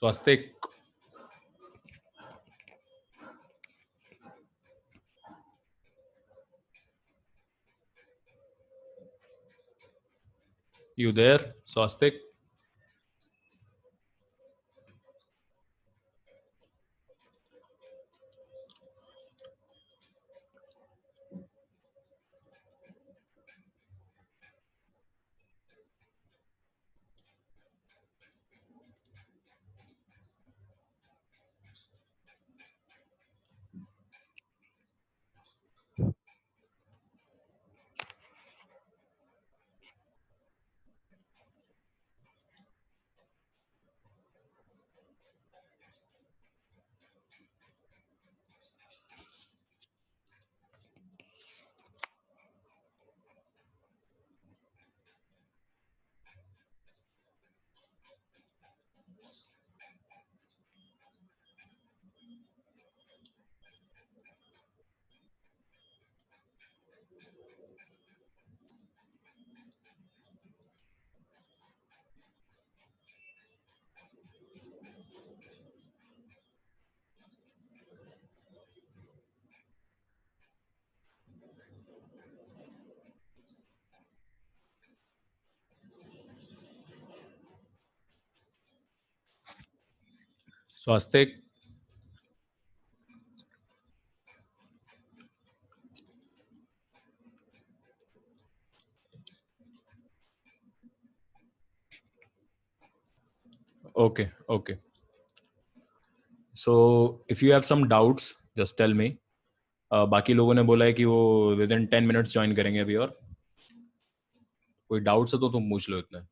Swastik. You there, Swastik? Swastik. Okay, okay. So if you have some doubts, just tell me. बाकी लोगों ने बोला है कि वो विद इन 10 मिनट्स ज्वाइन करेंगे अभी और कोई डाउट्स है तो तुम पूछ लो इतने.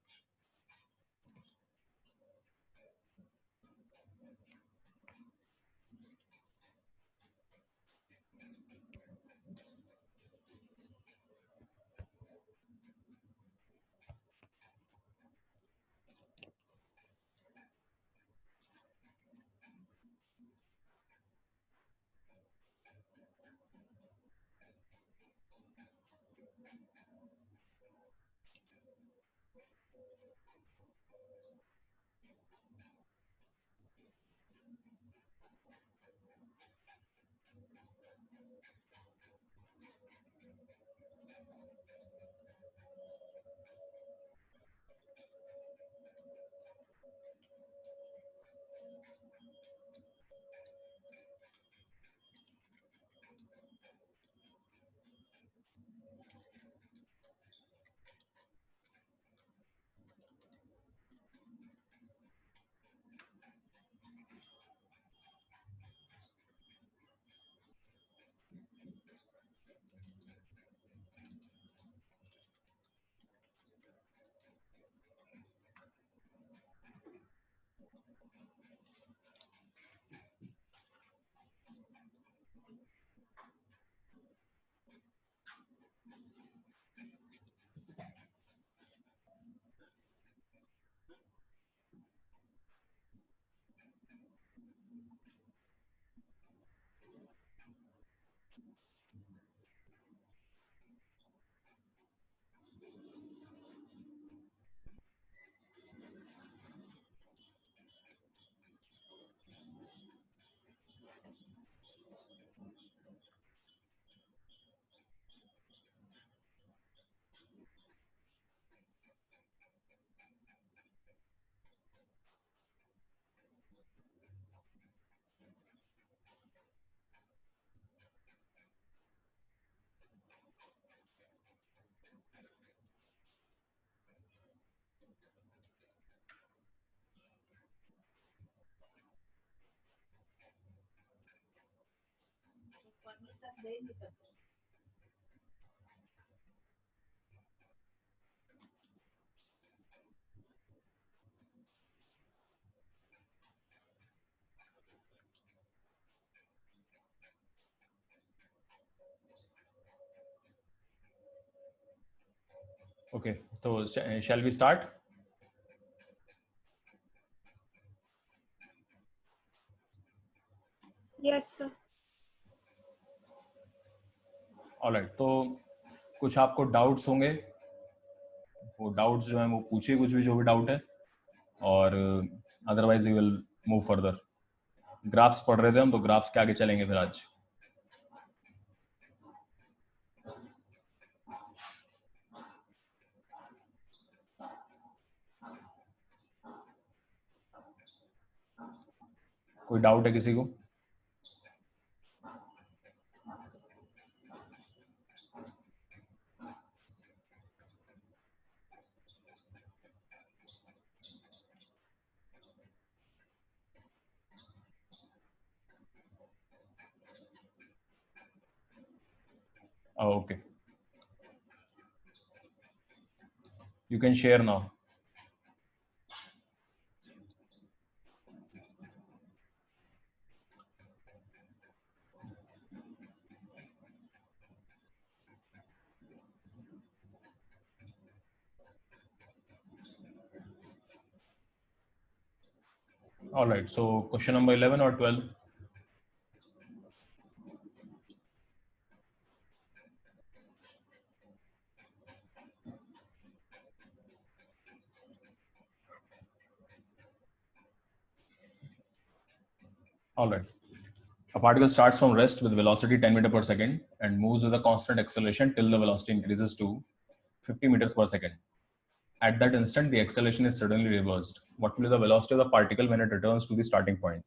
Okay, so shall we start? Yes, sir. Alright, तो कुछ आपको डाउट्स होंगे, वो डाउट्स जो हैं वो पूछिए, कुछ भी जो भी डाउट है, और otherwise we will move further. Graphs पढ़ रहे थे हम, तो ग्राफ्स के आगे चलेंगे फिर आज। कोई डाउट है किसी को? Okay, you can share now. All right, so question number 11 or 12? All right. A particle starts from rest with velocity 10 meters per second and moves with a constant acceleration till the velocity increases to 50 meters per second. At that instant, the acceleration is suddenly reversed. What will be the velocity of the particle when it returns to the starting point?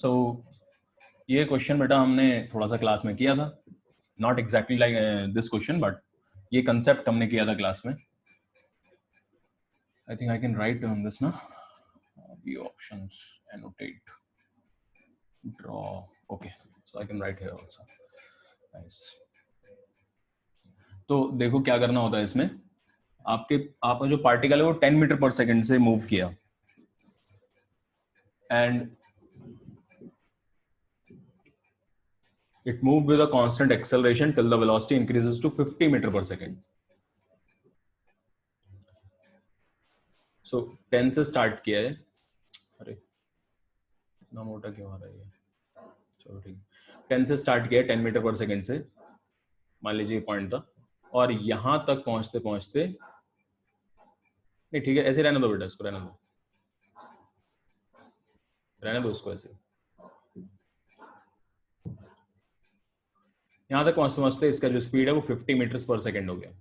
So, ये question बेटा हमने थोड़ा सा class में किया था, not exactly like this question, but ये concept हमने किया था क्लास में। I think I can write on this ना, the options, annotate, draw. Okay, so I can write here also. Nice. तो देखो क्या करना होता है इसमें, आपका जो पार्टिकल है वो 10 मीटर पर सेकंड से मूव किया, and it moved with a constant acceleration till the velocity increases to 50 meter per second. So 10 से स्टार्ट किया है, अरे इतना मोटा क्यों आ रहा है ये, चलो ठीक, 10 से स्टार्ट किया है 10 मीटर पर सेकंड से, मान लीजिए पॉइंट था, और यहां तक पहुंचते पहुंचते, नहीं ठीक है ऐसे रहने दो बेटा, इसको रहने दो, रहने दो इसको ऐसे, यहां तक पहुंचते पहुंचते इसका जो स्पीड है वो 50 मीटर्स पर सेकंड हो गया,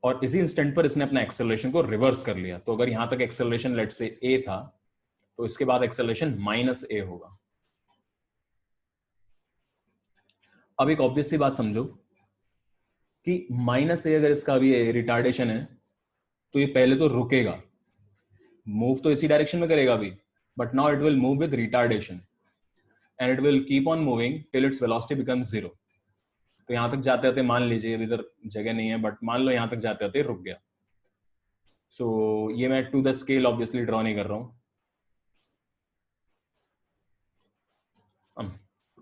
और इसी इंस्टेंट पर इसने अपना एक्सेलरेशन को रिवर्स कर लिया। तो अगर यहां तक एक्सेलरेशन लेट से a था, तो इसके बाद एक्सेलरेशन -a होगा। अब एक ऑब्वियस सी बात समझो कि -a अगर इसका भी रिटार्डेशन है, तो ये पहले तो रुकेगा, मूव तो इसी डायरेक्शन में करेगा अभी, but now it will move with retardation and it will keep on moving till its velocity becomes 0। तो यहां तक जाते जाते मान लीजिए इधर जगह नहीं है, बट मान लो यहां तक जाते जाते रुक गया। सो ये मैं to the scale obviously draw नहीं कर रहा हूं।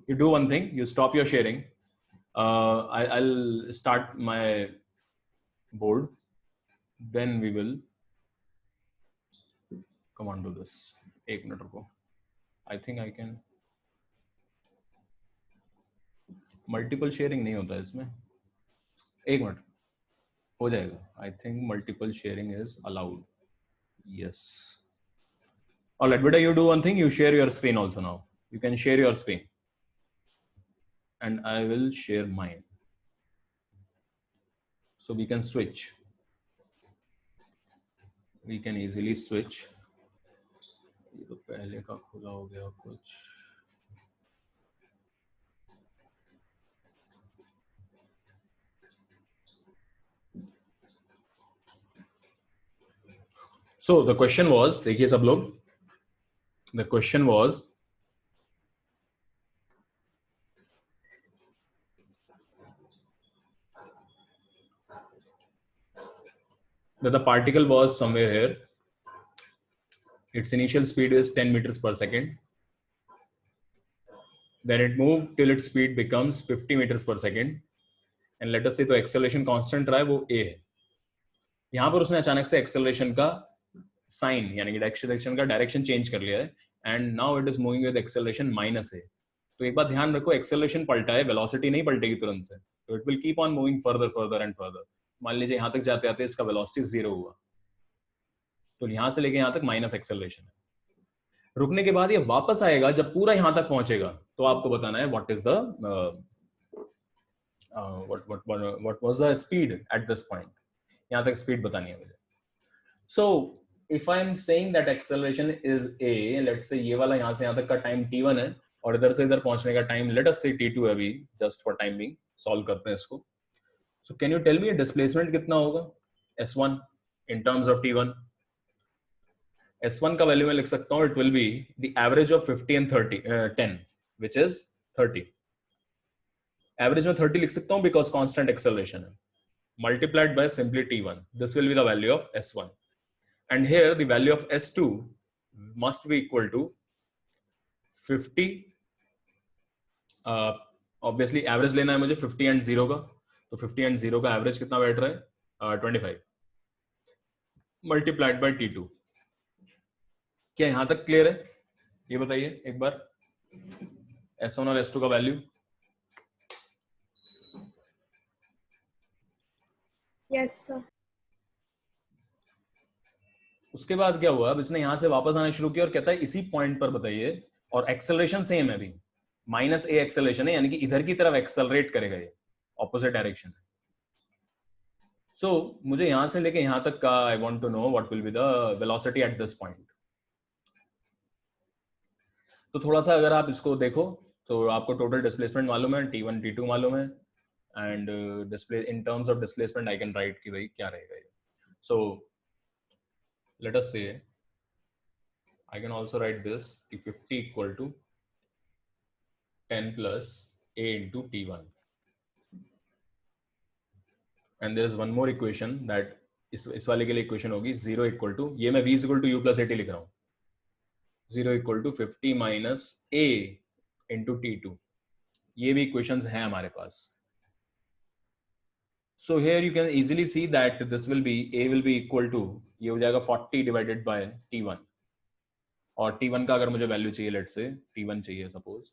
You do one thing, you stop your sharing. I'll start my board, then we will come on to this. एक मिनट रुको, I think I can, multiple sharing नहीं होता है इसमें, एक मिनट हो जाएगा, I think multiple sharing is allowed, yes. Alright बेटा, you do one thing, you share your screen also now, you can share your screen and I will share mine, so we can switch, we can easily switch। ये तो पहले का खुला हो गया कुछ, so the question was, देखिए सब लोग, the question was that the particle was somewhere here, its initial speed is 10 meters per second, then it moved till its speed becomes 50 meters per second, and let us say तो acceleration constant रहा है वो a है। यहां पर उसने अचानक से acceleration का साइन यानी कि डायरेक्शन का डायरेक्शन चेंज कर लिया है, and now it is moving with acceleration -a। तो एक बात ध्यान रखो, एक्सेलरेशन पलटा है, वेलोसिटी नहीं पलटेगी तुरंत से, तो it will keep on moving further further and further. मान लीजिए यहां तक जाते आते इसका वेलोसिटी 0 हुआ, तो यहां से लेके यहां तक माइनस एक्सेलरेशन है। रुकने के बाद ये वापस आएगा, जब पूरा यहां तक पहुंचेगा तो आपको बताना है what is the what was the speed at this point. यहां तक स्पीड बतानी है मुझे। So if I am saying that acceleration is a, let's say ये वाला यहां से यहां तक का टाइम t1 है, और इधर से इधर पहुंचने का टाइम लेट अस से t2 है। अभी just for time being solve करते हैं इसको। So can you tell me displacement कितना होगा s1 in terms of t1? S1 का वैल्यू मैं लिख सकता हूं, it will be the average of 50 and 30 10 which is 30। Average में 30 लिख सकता हूं बिकॉज कांस्टेंट एक्सेलरेशन है, multiplied by simply t1. This will be the value of s1, and here the value of s2 must be equal to 50. Obviously average लेना है मुझे 50 and 0 का, तो 50 एंड 0 का एवरेज कितना बैठ रहा है 25 मल्टीप्लाइड बाय t2। क्या यहां तक क्लियर है? ये बताइए एक बार s1 और s2 का वैल्यू। Yes sir. उसके बाद क्या हुआ, अब इसने यहां से वापस आना शुरू किया और कहता है इसी पॉइंट पर बताइए, और एक्सेलरेशन सेम है अभी, माइनस ए एक्सेलरेशन है, यानी कि इधर की तरफ एक्सेलरेट करेगा ये, ऑपोजिट डायरेक्शन। सो मुझे यहां से लेके यहां तक का I want to know what will be the velocity at this point. तो थोड़ा सा अगर आप इसको देखो तो आपको टोटल डिस्प्लेसमेंट मालूम है, t1 t2 मालूम है, and display in terms of displacement I can write कि भाई क्या रहेगा ये। सो लेट अस से I can also write this T50 equal to 10 plus A into T1. And there is one more equation that इस वाले के लिए इक्वेशन होगी 0 इक्वल टू, ये मैं v is equal to u plus a t लिख रहा हूँ, 0 equal to 50 minus a into t2। ये भी इक्वेशंस हैं हमारे पास। So here you can easily see that this will be a will be equal to, ये हो जाएगा 40 डिवाइडेड बाय t1, और t1 का अगर मुझे वैल्यू चाहिए, लेट से t1 चाहिए suppose,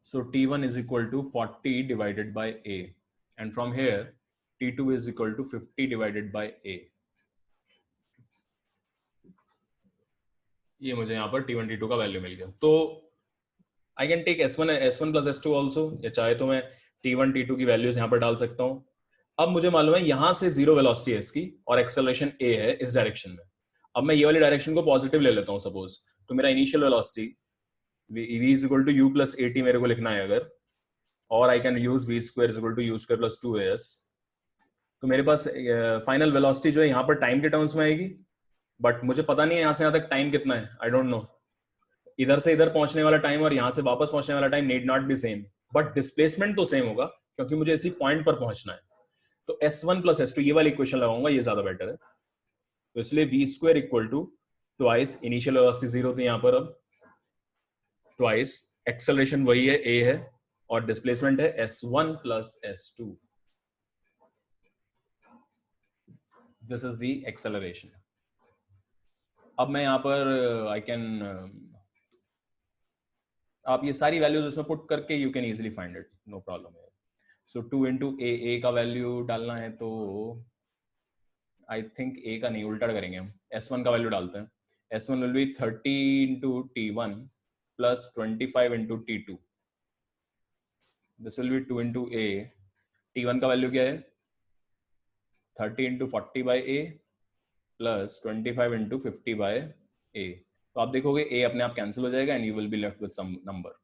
so t1 is equal to 40 divided by a, and from here t2 is equal to 50 divided by a। ये मुझे यहाँ पर t1 t2 का वैल्यू मिल गया। तो I can take s1 plus s2 also, या चाहे तो मैं t1 t2 की वैल्यूज यहाँ पर डाल सकता हूँ। अब मुझे मालूम है यहाँ से जीरो वेलोसिटी है इसकी, और एक्सेलरेशन a है इस डायरेक्शन में। अब मैं ये वाली डायरेक्शन को पॉजिटिव ले लेता हूँ सपोज, तो मेरा initial velocity v is equal to u plus at मेरे को लिखना है अगर, और I can use v square is equal to u square plus 2as। तो मेरे पास फाइनल वेलोसिटी जो है यहाँ पर टाइम के टर्म्स में आएगी, बट मुझे पता नहीं है यहाँ से यहाँ तक टाइम कितना है, आई डोंट नो। इधर से इधर पहुंचने वाला टाइम और यहाँ से वापस पहुंचने वाला time need not be same, but displacement तो सेम होगा क्योंकि मुझे इसी पॉइंट पर पहुंचना है। तो s1 प्लस s2 ये वाली इक्वेशन लगाऊंगा, ये ज्यादा बेटर है। तो इसलिए v square equal to twice initial velocity 0 थी यहाँ पर, अब ट्वाइस एक्सेलरेशन वही है a है, और डिस्प्लेसमेंट है s1 plus s2। This is the acceleration. अब मैं यहाँ पर आई कैन आप ये सारी वैल्यूज उसमें पुट करके you can easily find it, no problem है। सो 2 इंटू ए का वैल्यू डालना है, तो आई थिंक ए का नहीं, उल्टा करेंगे हम, s1 का वैल्यू डालते हैं। s1 will be 30 into t1 plus 25 into t2। This will be 2 into a. t1 का वैल्यू क्या है 30 into 40 by a plus 25 into 50 by a. तो आप देखोगे ए अपने आप कैंसिल हो जाएगा and you will be left with some number.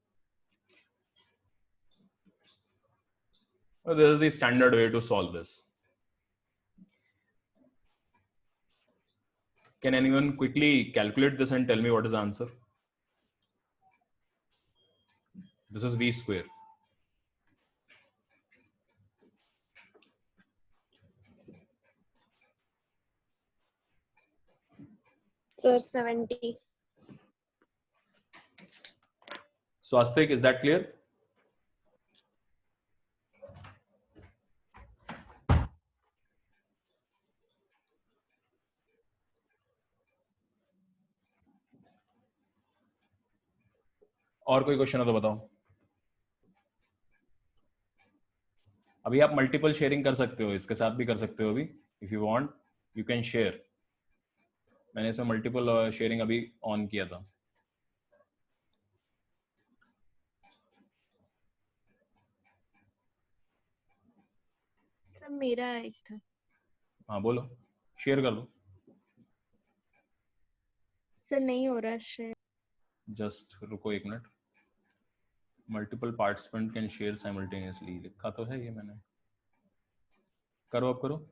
This is the standard way to solve this. Can anyone quickly calculate this and tell me what is the answer? This is v square. Sir, 70. Swastik, is that clear? और कोई question हो तो बताओ। अभी आप multiple sharing कर सकते हो, इसके साथ भी कर सकते हो अभी, if you want you can share. मैंने इसमें मल्टीपल शेयरिंग अभी ऑन किया था। सर मेरा एक था। हाँ बोलो, शेयर कर लो। सर नहीं हो रहा शेयर। जस्ट रुको एक minute. Multiple participant can share simultaneously, लिखा तो है ये मैंने। करो, अब करो।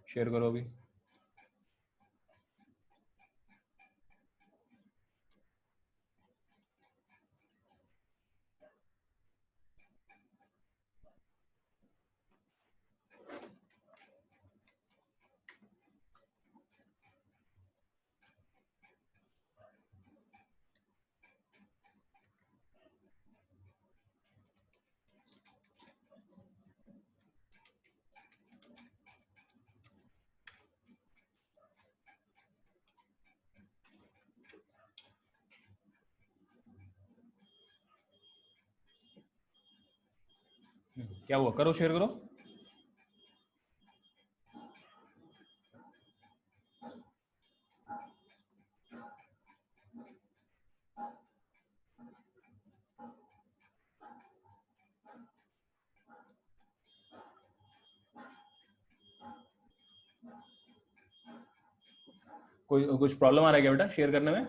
शेयर करो अभी। क्या हुआ, करो, शेयर करो। कोई कुछ प्रॉब्लम आ रहा है क्या बेटा शेयर करने में?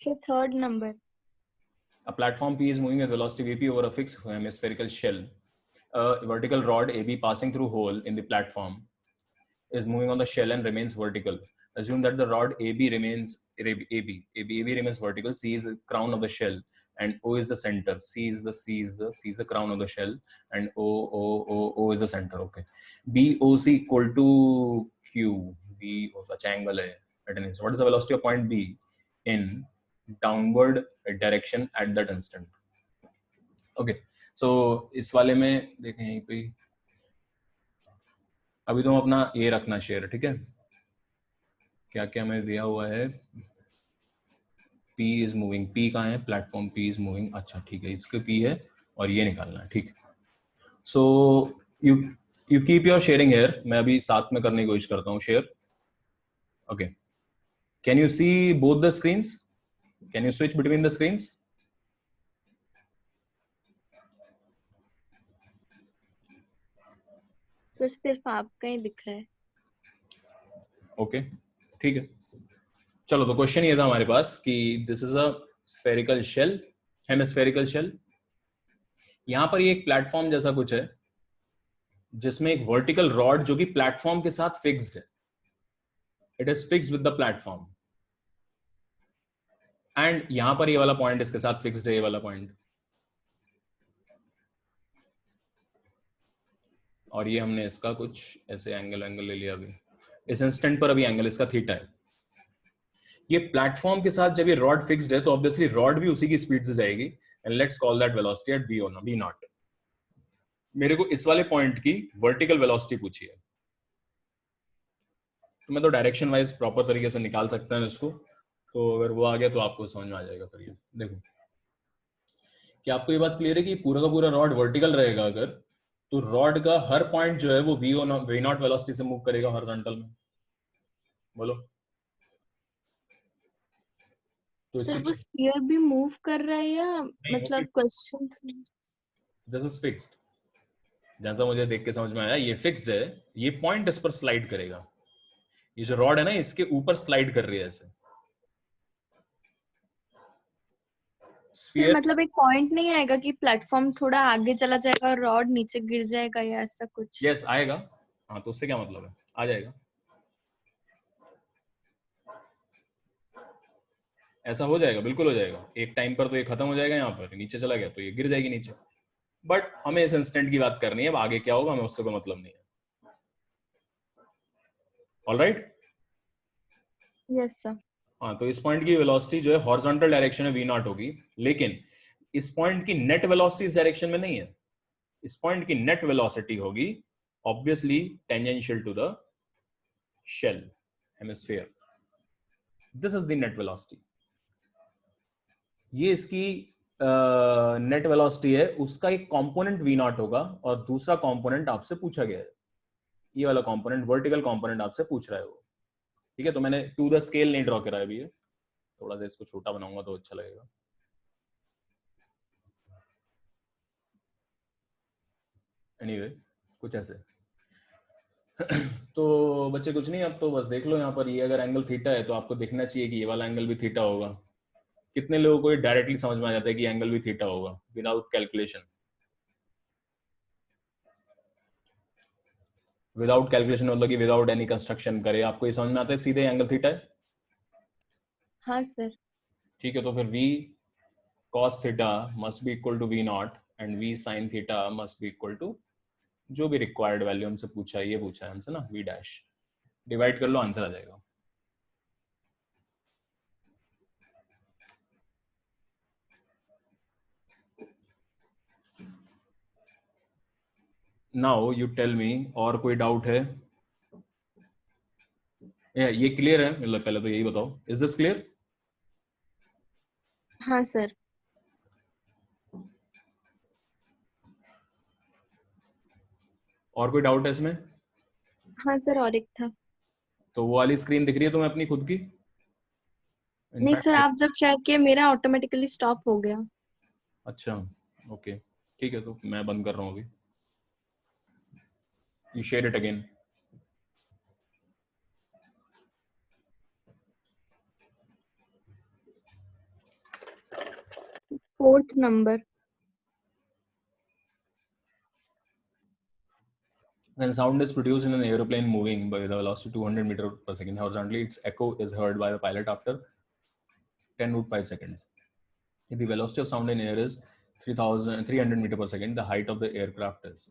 Sir third number. A platform P is moving at velocity Vp over a fixed hemispherical shell. A vertical rod AB passing through hole in the platform is moving on the shell and remains vertical. Assume that the rod AB remains vertical. C is the crown of the shell, and O is the center. C is the crown of the shell, and O is the center. Okay. BOC equal to Q. B such angle है. What is the velocity of point B in downward direction at that instant? Okay. So इस वाले में देखें यहीं पे, अभी तुम अपना ये रखना शेयर, ठीक है? क्या क्या मैं दिया हुआ है? P इज मूविंग, P कहाँ है? Platform P is moving. अच्छा ठीक है, इसके P है और ये निकालना है, ठीक। So you you keep your sharing here. मैं अभी साथ में करने की कोशिश करता हूँ share. Okay, can you see both the screens? Can you switch between the screens? तो सिर्फ आपका ही दिख रहा है। ओके ठीक है, चलो। तो क्वेश्चन ये था हमारे पास कि this is a spherical shell, hemispherical shell. यहां पर ये एक प्लेटफॉर्म जैसा कुछ है जिसमें एक वर्टिकल रॉड जो कि प्लेटफॉर्म के साथ फिक्स्ड है, it is fixed with the platform. And यहां पर ये वाला पॉइंट इसके साथ फिक्स्ड है, ये वाला पॉइंट। और ये हमने इसका कुछ ऐसे एंगल ले लिया अभी इस इंस्टेंट पर। अभी एंगल इसका थीटा है। ये प्लेटफॉर्म के साथ जब ये रॉड फिक्स्ड है तो ऑब्वियसली रॉड भी उसी की स्पीड से जाएगी, and let's call that velocity at B naught. मेरे को इस वाले पॉइंट की वर्टिकल वेलोसिटी पूछी है, तो मैं तो डायरेक्शन वाइज प्रॉपर तरीके से निकाल सकता हूं इसको। तो अगर वो आ गया तो आपको समझ में आ जाएगा। फिर ये देखो, क्या आपको ये बात क्लियर है कि पूरा का पूरा रॉड वर्टिकल रहेगा अगर, तो रॉड का हर पॉइंट जो है वो वी नॉट वेलोसिटी से मूव करेगा हॉरिजॉन्टल में? बोलो। तो सर इसकी वो स्फीयर भी मूव कर रहा है या नहीं, मतलब क्वेश्चन था। This is fixed. जैसा मुझे देख के समझ में आया, ये फिक्स्ड है। ये पॉइंट इस पर स्लाइड करेगा। ये जो रॉड है ना, इसके ऊपर स्लाइड कर रही है ऐसे सर स्फीयर। मतलब एक पॉइंट नहीं आएगा कि प्लेटफॉर्म थोड़ा आगे चला जाएगा और रॉड नीचे गिर जाएगा या ऐसा कुछ? यस आएगा। हाँ, तो उससे क्या मतलब है, आ जाएगा। ऐसा हो जाएगा, बिल्कुल हो जाएगा। एक टाइम पर तो ये खत्म हो जाएगा, यहाँ पर नीचे चला गया तो ये गिर जाएगी नीचे। बट हमें इस इंस्टेंट की बात करनी है, अब आगे क्या होगा हमें उससे कोई मतलब नहीं है। ऑलराइट। Yes sir. हाँ, तो इस पॉइंट की वेलोसिटी जो है हॉरिजॉन्टल डायरेक्शन में v नॉट होगी, लेकिन इस पॉइंट की नेट वेलोसिटी इस डायरेक्शन में नहीं है। इस पॉइंट की नेट वेलोसिटी होगी obviously tangential to the shell hemisphere. This is the net velocity. ये इसकी नेट वेलोसिटी है, उसका एक कंपोनेंट वी नॉट होगा और दूसरा कंपोनेंट आपसे पूछा गया है, ये वाला कंपोनेंट, वर्टिकल कंपोनेंट आपसे पूछ रहा है वो। ठीक है, तो मैंने टू द स्केल नहीं ड्रॉ करा है अभी, ये थोड़ा सा इसको छोटा बनाऊंगा तो अच्छा लगेगा। एनीवे कुछ ऐसे। तो बच्चे कुछ नहीं, अब तो बस देख लो यहाँ पर, ये अगर एंगल थीटा है तो आपको देखना चाहिए कि ये वाला एंगल भी थीटा होगा। कितने लोगों को ये डायरेक्टली समझ में आ जाता है कि एंगल भी थीटा होगा विदाउट कैलकुलेशन? विदाउट कैलकुलेशन मतलब कि विदाउट एनी कंस्ट्रक्शन करे आपको ये समझ में आता है सीधे एंगल थीटा है? हाँ सर। ठीक है, तो फिर v cos theta must be equal to v naught and v sin theta must be equal to जो भी रिक्वायर्ड वैल्यू हमसे पूछा है, ये पूछा है हमसे ना, v डैश। डिवाइड कर लो, आंसर आ जाएगा। नाउ यू टेल मी, और कोई डाउट है? ये क्लियर है? मतलब पहले तो यही बताओ, इज दिस क्लियर? हाँ सर। और कोई डाउट है इसमें? हाँ सर, और एक था। तो वो वाली स्क्रीन दिख रही है तुम्हें अपनी खुद की? नहीं सर, इनफैक्ट आप जब शेयर किए मेरा ऑटोमेटिकली स्टॉप हो गया। अच्छा, ओके, ठीक है, तो मैं बंद कर रहा हूँ अभी। You share it again. Fourth number. When sound is produced in an aeroplane moving by the velocity 200 meter per second horizontally, its echo is heard by the pilot after 10 √5 seconds. If the velocity of sound in air is 300 meter per second, the height of the aircraft is.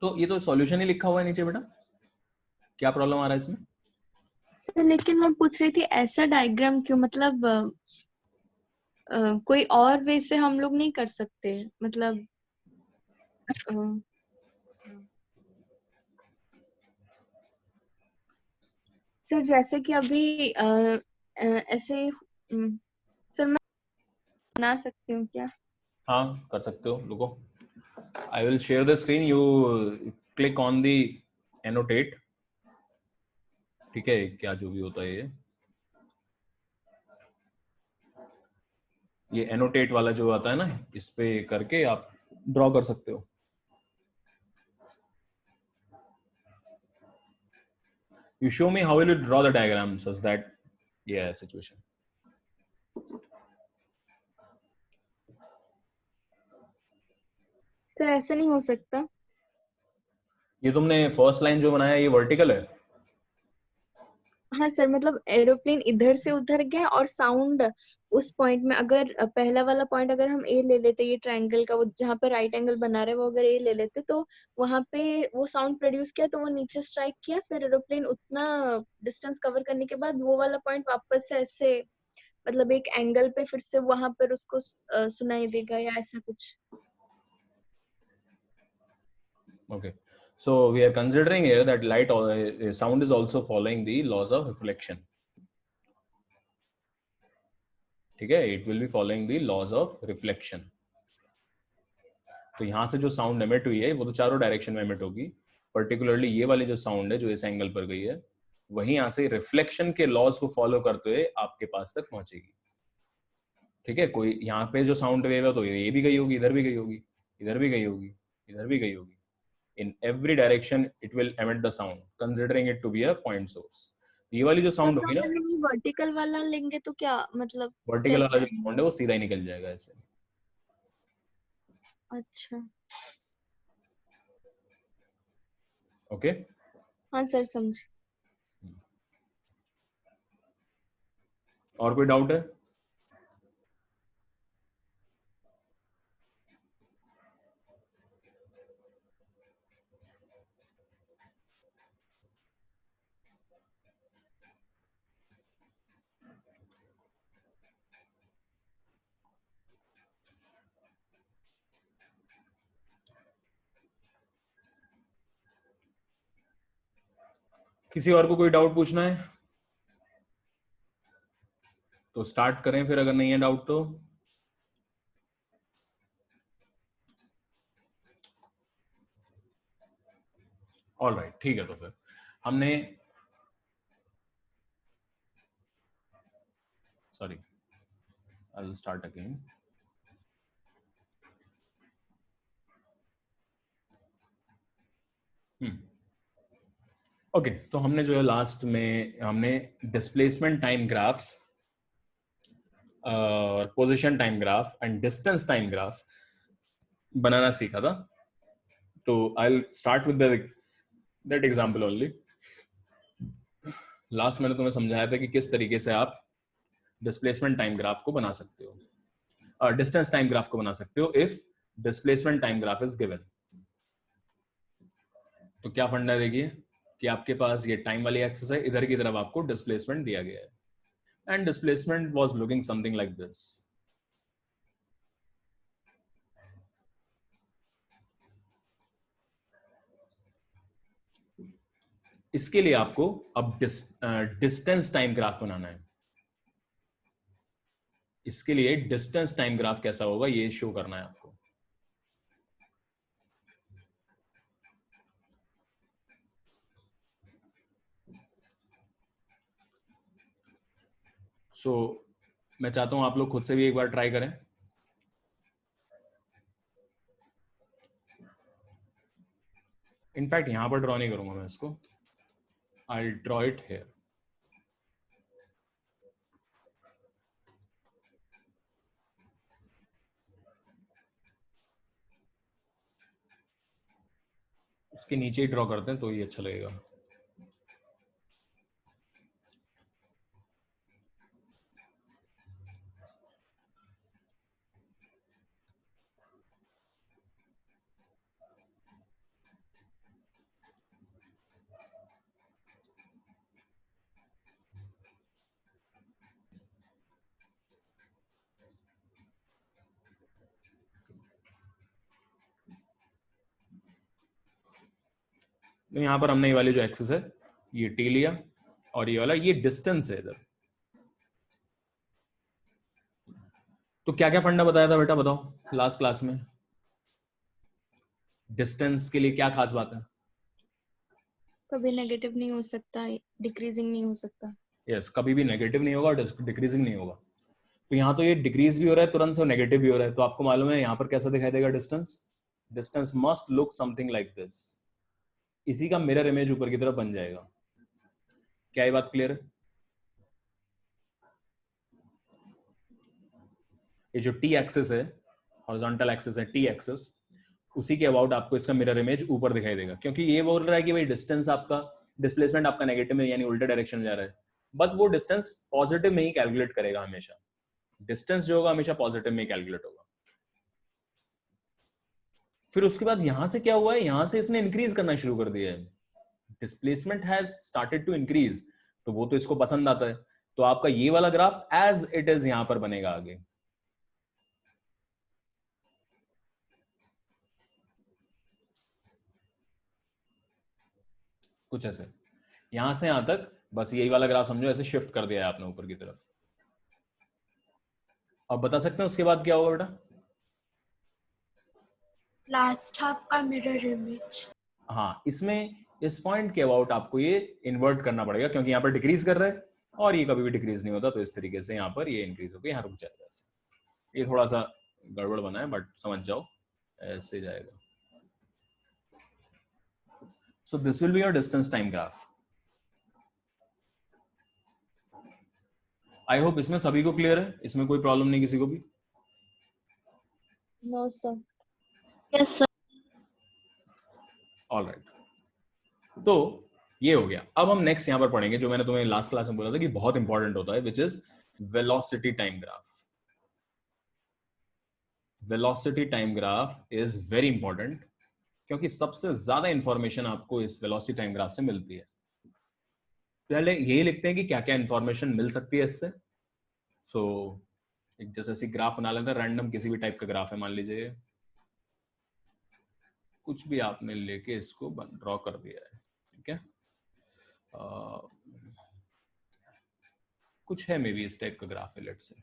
तो ये तो solution ही लिखा हुआ है नीचे बेटा, क्या problem आ रहा है इसमें? सर लेकिन मैं पूछ रही थी ऐसा डायग्राम क्यों, मतलब कोई और वे से हम लोग नहीं कर सकते? मतलब अ, सर जैसे कि अभी ऐसे सर मैं बना सकती हूँ क्या? हाँ कर सकते हो, रुको, I will share the screen, you click on the annotate. ठीक है, क्या जो भी होता है ये एनोटेट वाला जो आता है ना, इस पे करके आप ड्रॉ कर सकते हो। You show me how will you draw the diagram such that, yeah, situation. Sir ऐसा नहीं हो सकता? ये तुमने फर्स्ट लाइन जो बनाया ये वर्टिकल है? हाँ सर, मतलब एरोप्लेन इधर से उधर गया और साउंड उस पॉइंट में, अगर पहला वाला पॉइंट अगर हम ए ले लेते, ये ट्रायंगल का वो जहाँ पे राइट एंगल बना रहे हैं वो अगर ए ले लेते, तो वहां पे वो साउंड प्रोड्यूस किया तो वो नीचे स्ट्राइक किया, फिर एरोप्लेन उतना डिस्टेंस कवर करने के बाद वो वाला पॉइंट वापस से ऐसे, मतलब एक एंगल पे फिर से वहां पर उसको सुनाई देगा या ऐसा कुछ। Okay, so we are considering here that light sound is also following the laws of reflection. ठीक है, it will be following the laws of reflection. तो यहाँ से जो साउंड एमिट हुई है वो तो चारों डायरेक्शन में एमिट होगी, पर्टिकुलरली ये वाली जो साउंड है जो इस एंगल पर गई है वही यहाँ से रिफ्लेक्शन के लॉज को फॉलो करते हुए आपके पास तक पहुंचेगी। ठीक है, कोई यहाँ पे जो साउंड वेव है तो ये भी गई होगी, इधर भी गई होगी, इधर भी गई होगी, इधर भी गई होगी। In every direction it will emit the sound, considering it to be a point source. ये वाली जो तो साउंड तो होगी ना, अगर हम वर्टिकल वाला लेंगे तो क्या मतलब? वर्टिकल वाला कैसे जो आएंगे? साउंड है वो सीधा ही निकल जाएगा ऐसे। अच्छा। ओके, हाँ सर, समझ। और कोई डाउट है? किसी और को कोई डाउट पूछना है तो स्टार्ट करें, फिर अगर नहीं है डाउट तो। ऑल राइट, ठीक है। तो फिर हमने, sorry, I will start again. Okay, तो हमने जो है लास्ट में हमने डिस्प्लेसमेंट टाइम ग्राफ्स और position time graph and distance time graph बनाना सीखा था। तो I will start with that example only. Last मैंने तुम्हें समझाया था कि किस तरीके से आप डिस्प्लेसमेंट टाइम ग्राफ को बना सकते हो, डिस्टेंस टाइम ग्राफ को बना सकते हो if displacement time graph is given. तो क्या फंडा है, देखिए कि आपके पास ये टाइम वाली एक्सिस है, इधर की तरफ आपको डिस्प्लेसमेंट दिया गया है and displacement was looking something like this. इसके लिए आपको अब डिस्टेंस टाइम ग्राफ बनाना है। इसके लिए डिस्टेंस टाइम ग्राफ कैसा होगा ये शो करना है आपको। सो मैं चाहता हूं आप लोग खुद से भी एक बार ट्राई करें। इनफैक्ट यहां पर ड्रॉ नहीं करूंगा मैं इसको, आई ड्रॉ इट हियर। उसके नीचे ही ड्रॉ करते हैं तो ये अच्छा लगेगा। तो यहां पर हमने ये वाली जो एक्सिस है ये टी लिया और ये वाला ये डिस्टेंस है इधर। तो क्या क्या फंडा बताया था बेटा, बताओ लास्ट क्लास में। डिस्टेंस के लिए क्या खास बात है? कभी नेगेटिव नहीं हो सकता, डिक्रीजिंग नहीं हो सकता। यस, कभी भी नेगेटिव नहीं होगा और डिक्रीजिंग नहीं होगा। तो यहाँ तो ये डिक्रीज भी हो रहा है तुरंत से, नेगेटिव भी हो रहा है। तो आपको मालूम है यहाँ पर कैसा दिखाई देगा distance? Distance must look something like this. इसी का मिरर इमेज ऊपर की तरफ बन जाएगा। क्या ये बात क्लियर है? ये जो टी एक्सिस है, हॉरिजॉन्टल एक्सिस है टी एक्सिस, उसी के अबाउट आपको इसका मिरर इमेज ऊपर दिखाई देगा, क्योंकि ये बोल रहा है कि भाई डिस्टेंस आपका, डिस्प्लेसमेंट आपका नेगेटिव में यानी उल्टे डायरेक्शन में जा रहा है, बट वो डिस्टेंस पॉजिटिव में ही कैलकुलेट करेगा हमेशा। डिस्टेंस जो होगा हमेशा पॉजिटिव में कैलकुलेट होगा। फिर उसके बाद यहां से क्या हुआ है, यहां से इसने इंक्रीज करना शुरू कर दिया है। Displacement has started to increase, तो वो तो इसको पसंद आता है। तो आपका ये वाला ग्राफ एज इट इज यहां पर बनेगा आगे, कुछ ऐसे यहां से यहां तक। बस यही वाला ग्राफ समझो ऐसे शिफ्ट कर दिया है आपने ऊपर की तरफ। अब बता सकते हैं उसके बाद क्या होगा बेटा? लास्ट हाफ का मिरर इमेज। हाँ, इसमें इस पॉइंट के अबाउट आपको ये इन्वर्ट करना पड़ेगा, क्योंकि यहाँ पर डिक्रीज कर रहा है और ये कभी भी डिक्रीज नहीं होता। तो इस तरीके से यहाँ पर ये इंक्रीज होकर यहाँ रुक जाएगा। ये थोड़ा सा गड़बड़ बना है बट समझ जाओ, ऐसे जाएगा। So this will be your distance time graph. I hope इसमें सभी को क्लियर है, इसमें कोई प्रॉब्लम नहीं किसी को भी। No sir. Yes sir. All right, तो ये हो गया। अब हम नेक्स्ट यहां पर पढ़ेंगे जो मैंने तुम्हें लास्ट क्लास में बोला था कि बहुत इंपॉर्टेंट होता है, which is velocity time graph. Velocity time graph is very important, क्योंकि सबसे ज्यादा इंफॉर्मेशन आपको इस वेलोसिटी टाइम ग्राफ से मिलती है। पहले यही लिखते हैं कि क्या क्या इंफॉर्मेशन मिल सकती है इससे। सो एक जैसे ऐसी ग्राफ बना लेते हैं, रैंडम किसी भी टाइप का ग्राफ है, मान लीजिए कुछ भी आपने लेके इसको ड्रॉ कर दिया है, ठीक है। कुछ है मे बी इस टाइप का ग्राफ है, लेट से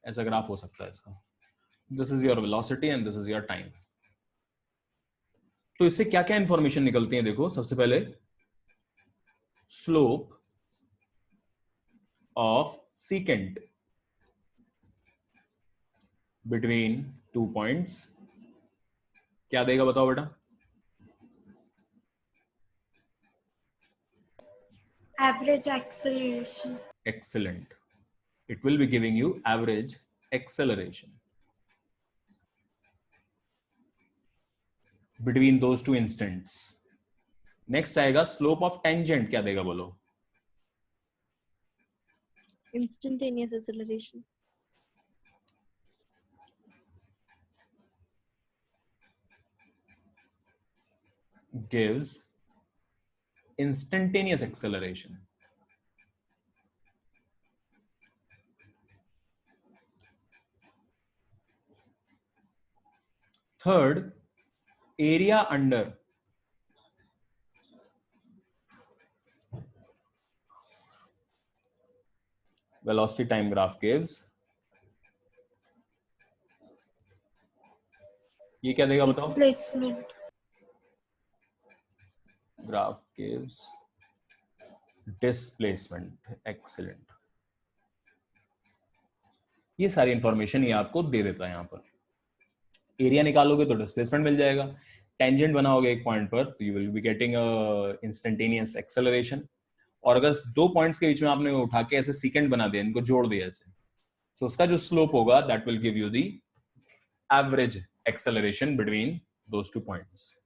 ऐसा ग्राफ हो सकता है इसका। This is your velocity and this is your time. तो इससे क्या क्या इंफॉर्मेशन निकलती है देखो, सबसे पहले slope of secant between 2 points क्या देगा बताओ बेटा? Average acceleration. Excellent. It will be giving you average acceleration between those two instants. Next आएगा slope of tangent, क्या देगा बोलो? Instantaneous acceleration. Gives instantaneous acceleration. Third, area under velocity time graph gives, ये क्या देगा बताओ? Displacement. Graph gives displacement. Excellent. ये सारी इंफॉर्मेशन ये आपको दे देता है। यहां पर एरिया निकालोगे तो डिस्प्लेसमेंट मिल जाएगा, टेंजेंट बनाओगे एक पॉइंट पर तो you will be getting instantaneous acceleration, और अगर दो पॉइंट्स के बीच में आपने उठा के ऐसे सीकेंट बना दिया, इनको जोड़ दिया ऐसे, तो उसका जो स्लोप होगा that will give you the average acceleration between those two points.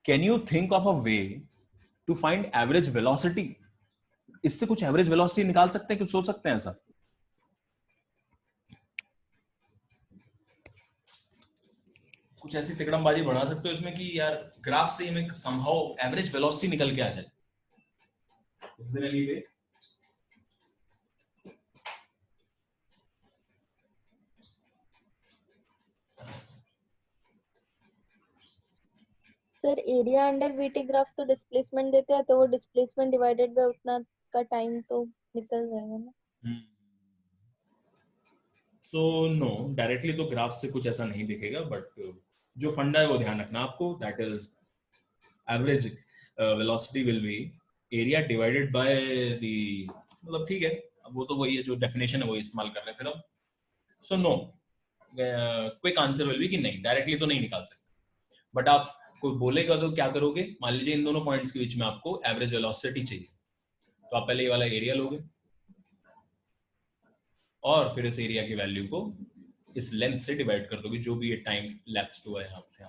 Can you think of a way to find average velocity? इससे कुछ एवरेज वेलोसिटी निकाल सकते हैं, कुछ सोच सकते हैं ऐसा? कुछ ऐसी तिकड़मबाजी बना सकते हो इसमें कि यार ग्राफ से हमें समहाउ एवरेज वेलोसिटी निकल के आ जाए? इस दिन anyway sir area under VT graph तो डिस्प्लेसमेंट देते हैं, तो वो डिस्प्लेसमेंट डिवाइडेड बाय उतना का टाइम तो निकल जाएगा ना। सो नो, डायरेक्टली तो ग्राफ से कुछ ऐसा नहीं दिखेगा, बट जो फंडा है वो ध्यान रखना आपको, that is average velocity will B area divided by the, मतलब ठीक है, अब वो तो वही है जो डेफिनेशन है वो इस्तेमाल कर रहे हैं फिर हम। So no, quick answer will be कि नहीं, डायरेक्टली तो नहीं निकाल सकते, बट आप कोई बोलेगा तो क्या करोगे? मान लीजिए इन दोनों पॉइंट्स के बीच में आपको एवरेज वेलोसिटी चाहिए, तो आप पहले ये वाला एरिया लोगे और फिर इस एरिया की वैल्यू को इस लेंथ से डिवाइड कर दोगे, जो भी ये टाइम लैप्स हुआ है यहाँ पे,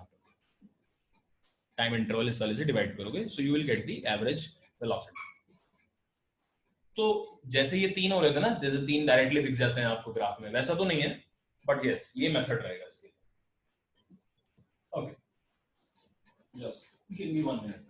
टाइम इंटरवल इस वाले से डिवाइड करोगे, so you will get the average velocity. तो जैसे ये तीन हो रहे थे ना, जैसे तीन डायरेक्टली दिख जाते हैं आपको ग्राफ में, वैसा तो नहीं है, बट यस ये मेथड रहेगा इसके। Okay, just give me 1 minute.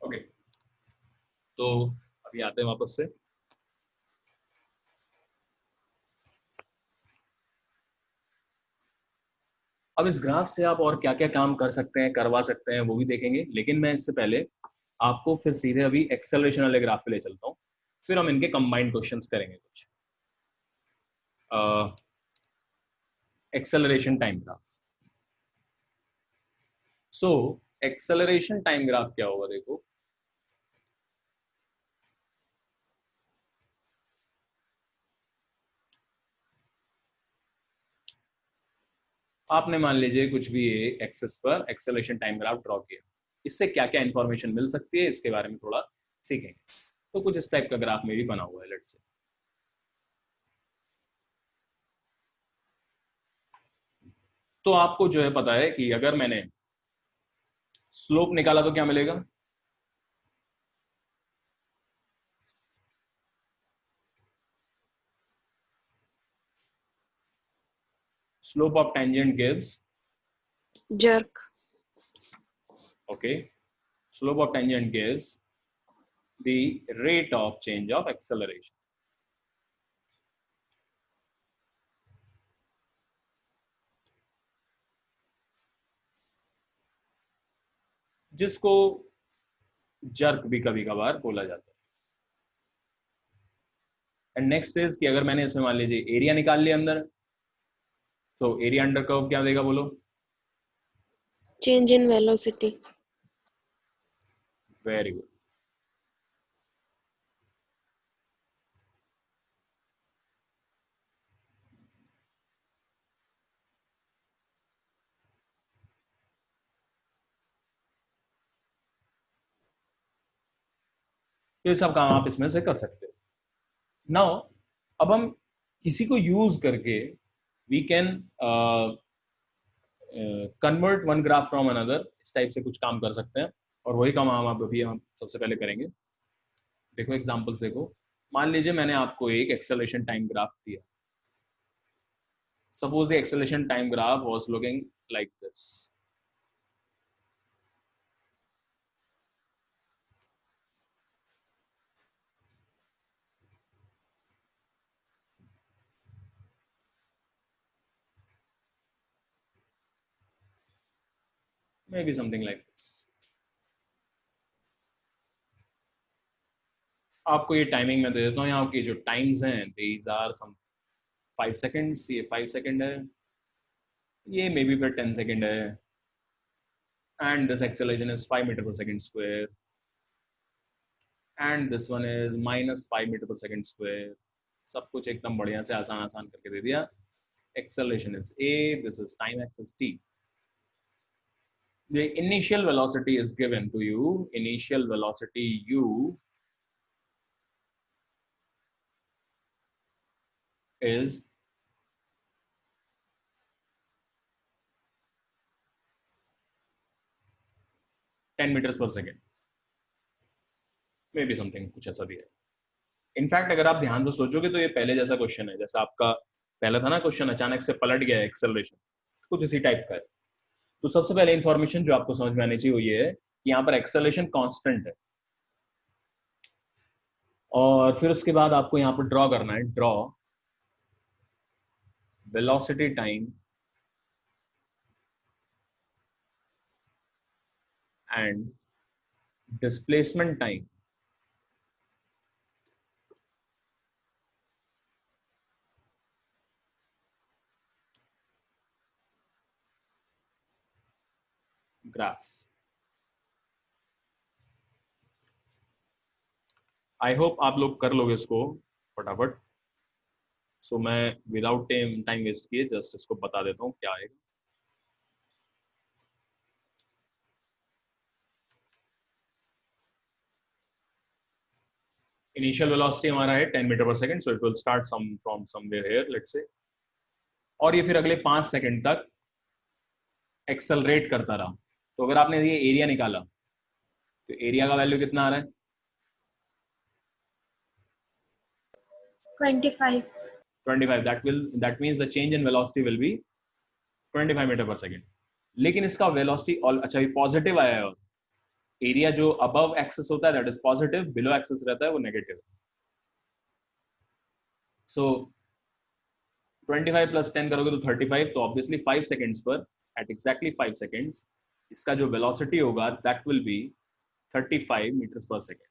Okay, तो अभी आते हैं वापस से। अब इस ग्राफ से आप और क्या क्या काम कर सकते हैं, करवा सकते हैं, वो भी देखेंगे, लेकिन मैं इससे पहले आपको फिर सीधे अभी एक्सेलरेशन वाले ग्राफ पे ले चलता हूँ, फिर हम इनके कंबाइंड क्वेश्चंस करेंगे कुछ। Acceleration time graph. So acceleration time graph क्या होगा देखो, आपने मान लीजिए कुछ भी एक्सेस पर एक्सेलरेशन टाइम ग्राफ ड्रॉ किया, इससे क्या क्या इंफॉर्मेशन मिल सकती है इसके बारे में थोड़ा सीखेंगे। तो कुछ इस टाइप का ग्राफ में भी बना हुआ है, लेट्स से। तो आपको जो है पता है कि अगर मैंने स्लोप निकाला तो क्या मिलेगा? Slope of tangent gives, jerk. okay, slope of tangent gives the rate of change of acceleration. जिसको जर्क भी कभी कभार बोला जाता है। एंड नेक्स्ट इज कि अगर मैंने इसमें मान लीजिए एरिया निकाल लिया अंदर, तो एरिया अंडर कर्व क्या देगा बोलो? Change in velocity. Very good. तो ये सब काम आप इसमें से कर सकते हो। नाउ अब हम किसी को यूज करके we can convert one graph from another, इस टाइप से कुछ काम कर सकते हैं। और वही काम हम अभी हम सबसे पहले करेंगे। देखो एग्जांपल्स देखो। मान लीजिए मैंने आपको एक एक्सेलरेशन टाइम ग्राफ दिया। Suppose the acceleration time graph was looking like this. Maybe something like this. आपको ये टाइमिंग में दे देता हूँ। यहाँ की जो टाइम्स हैं these are some 5 seconds, ये 5 सेकंड है, ये मे बी फिर 10 सेकंड है, and this acceleration is 5 meter per second square, and this one is minus 5 meter per second square. सब कुछ एकदम बढ़िया से आसान आसान करके दे दिया। Acceleration is a, this is time axis t. The initial velocity is given to you. Initial velocity u is 10 meters per second, may be something कुछ ऐसा भी है। इनफैक्ट अगर आप ध्यान से सोचोगे तो ये पहले जैसा क्वेश्चन है, जैसा आपका पहला था ना क्वेश्चन, अचानक से पलट गया है एक्सेलरेशन, कुछ इसी टाइप का है। तो सबसे पहले इंफॉर्मेशन जो आपको समझ में आनी चाहिए वो ये है कि यहाँ पर एक्सेलरेशन कांस्टेंट है, और फिर उसके बाद आपको यहाँ पर ड्रॉ करना है, draw velocity time and displacement time graphs. I hope आप लोग कर लोगे इसको फटाफट। सो मैं विदाउट टाइम वेस्ट किए जस्ट इसको बता देता हूँ क्या आएगा। इनिशियल वेलोसिटी हमारा है 10 metre per second, so it will start some from somewhere here let's say, और ये फिर अगले 5 सेकंड तक एक्सेलरेट करता रहा। तो अगर आपने ये एरिया निकाला तो एरिया का वैल्यू कितना आ रहा है? 25. 25। That means the change in velocity will be 25 metre per second. लेकिन इसका वेलोसिटी अच्छा ये पॉजिटिव आया है, और एरिया जो अबव एक्सिस होता है that is positive, below axis रहता है वो नेगेटिव। सो 25 प्लस 10 करोगे तो 35, तो ऑब्वियसली 5 सेकंड्स पर एट एग्जैक्टली 5 सेकंड्स इसका जो वेलोसिटी होगा दैट विल बी 35 मीटर्स पर सेकंड।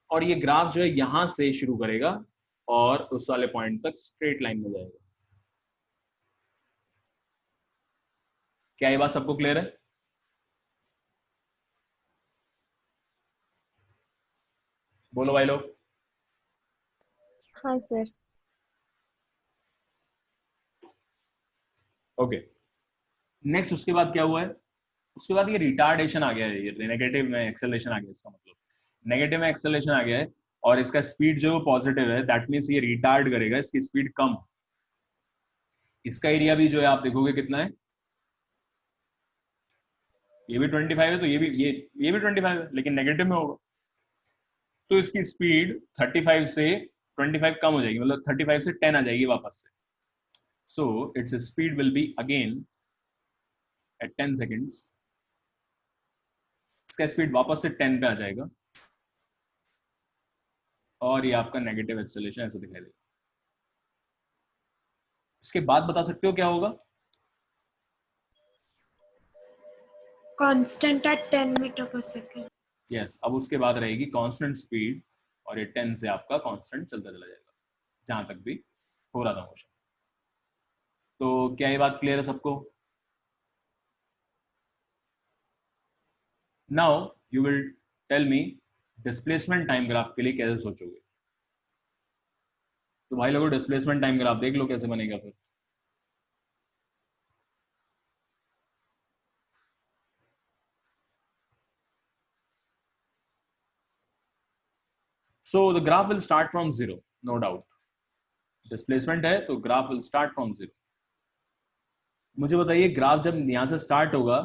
और ये ग्राफ जो है यहां से शुरू करेगा और उस वाले पॉइंट तक स्ट्रेट लाइन में जाएगा। क्या ये बात सबको क्लियर है? बोलो भाई लोग। हाँ सर। ओके, नेक्स्ट उसके बाद क्या हुआ है, उसके बाद ये रिटार्डेशन आ गया है, ये नेगेटिव में एक्सेलरेशन आ गया है, इसका मतलब नेगेटिव में एक्सेलरेशन आ गया है और इसका स्पीड जो पॉजिटिव है, दैट मीन्स ये रिटार्ड करेगा, इसकी स्पीड कम। इसका एरिया भी जो है आप देखोगे कितना है, ये भी 25 है, तो ये भी 25 है, लेकिन नेगेटिव में होगा, तो इसकी स्पीड 35 से 25 कम हो जाएगी, मतलब 35 से 10 आ जाएगी वापस से। So it's speed will be again at 10 seconds, इसका स्पीड वापस से 10 पे आ जाएगा और ये आपका नेगेटिव एक्सेलरेशन ऐसे दिखाई देगा। इसके बाद बता सकते हो क्या होगा? Constant at 10 meter per second. Yes, अब उसके बाद रहेगी कांस्टेंट स्पीड और ये 10 से आपका कांस्टेंट चलता चला जाएगा जहां तक भी हो रहा था मोशन। तो क्या ये बात क्लियर है सबको? Now you will tell me displacement time graph के लिए कैसे सोचोगे। तो भाई लोगों, डिस्प्लेसमेंट टाइम ग्राफ देख लो कैसे बनेगा फिर। So the graph will start from zero, no doubt. Displacement है तो graph will start from zero. मुझे बताइए, ग्राफ जब यहां से स्टार्ट होगा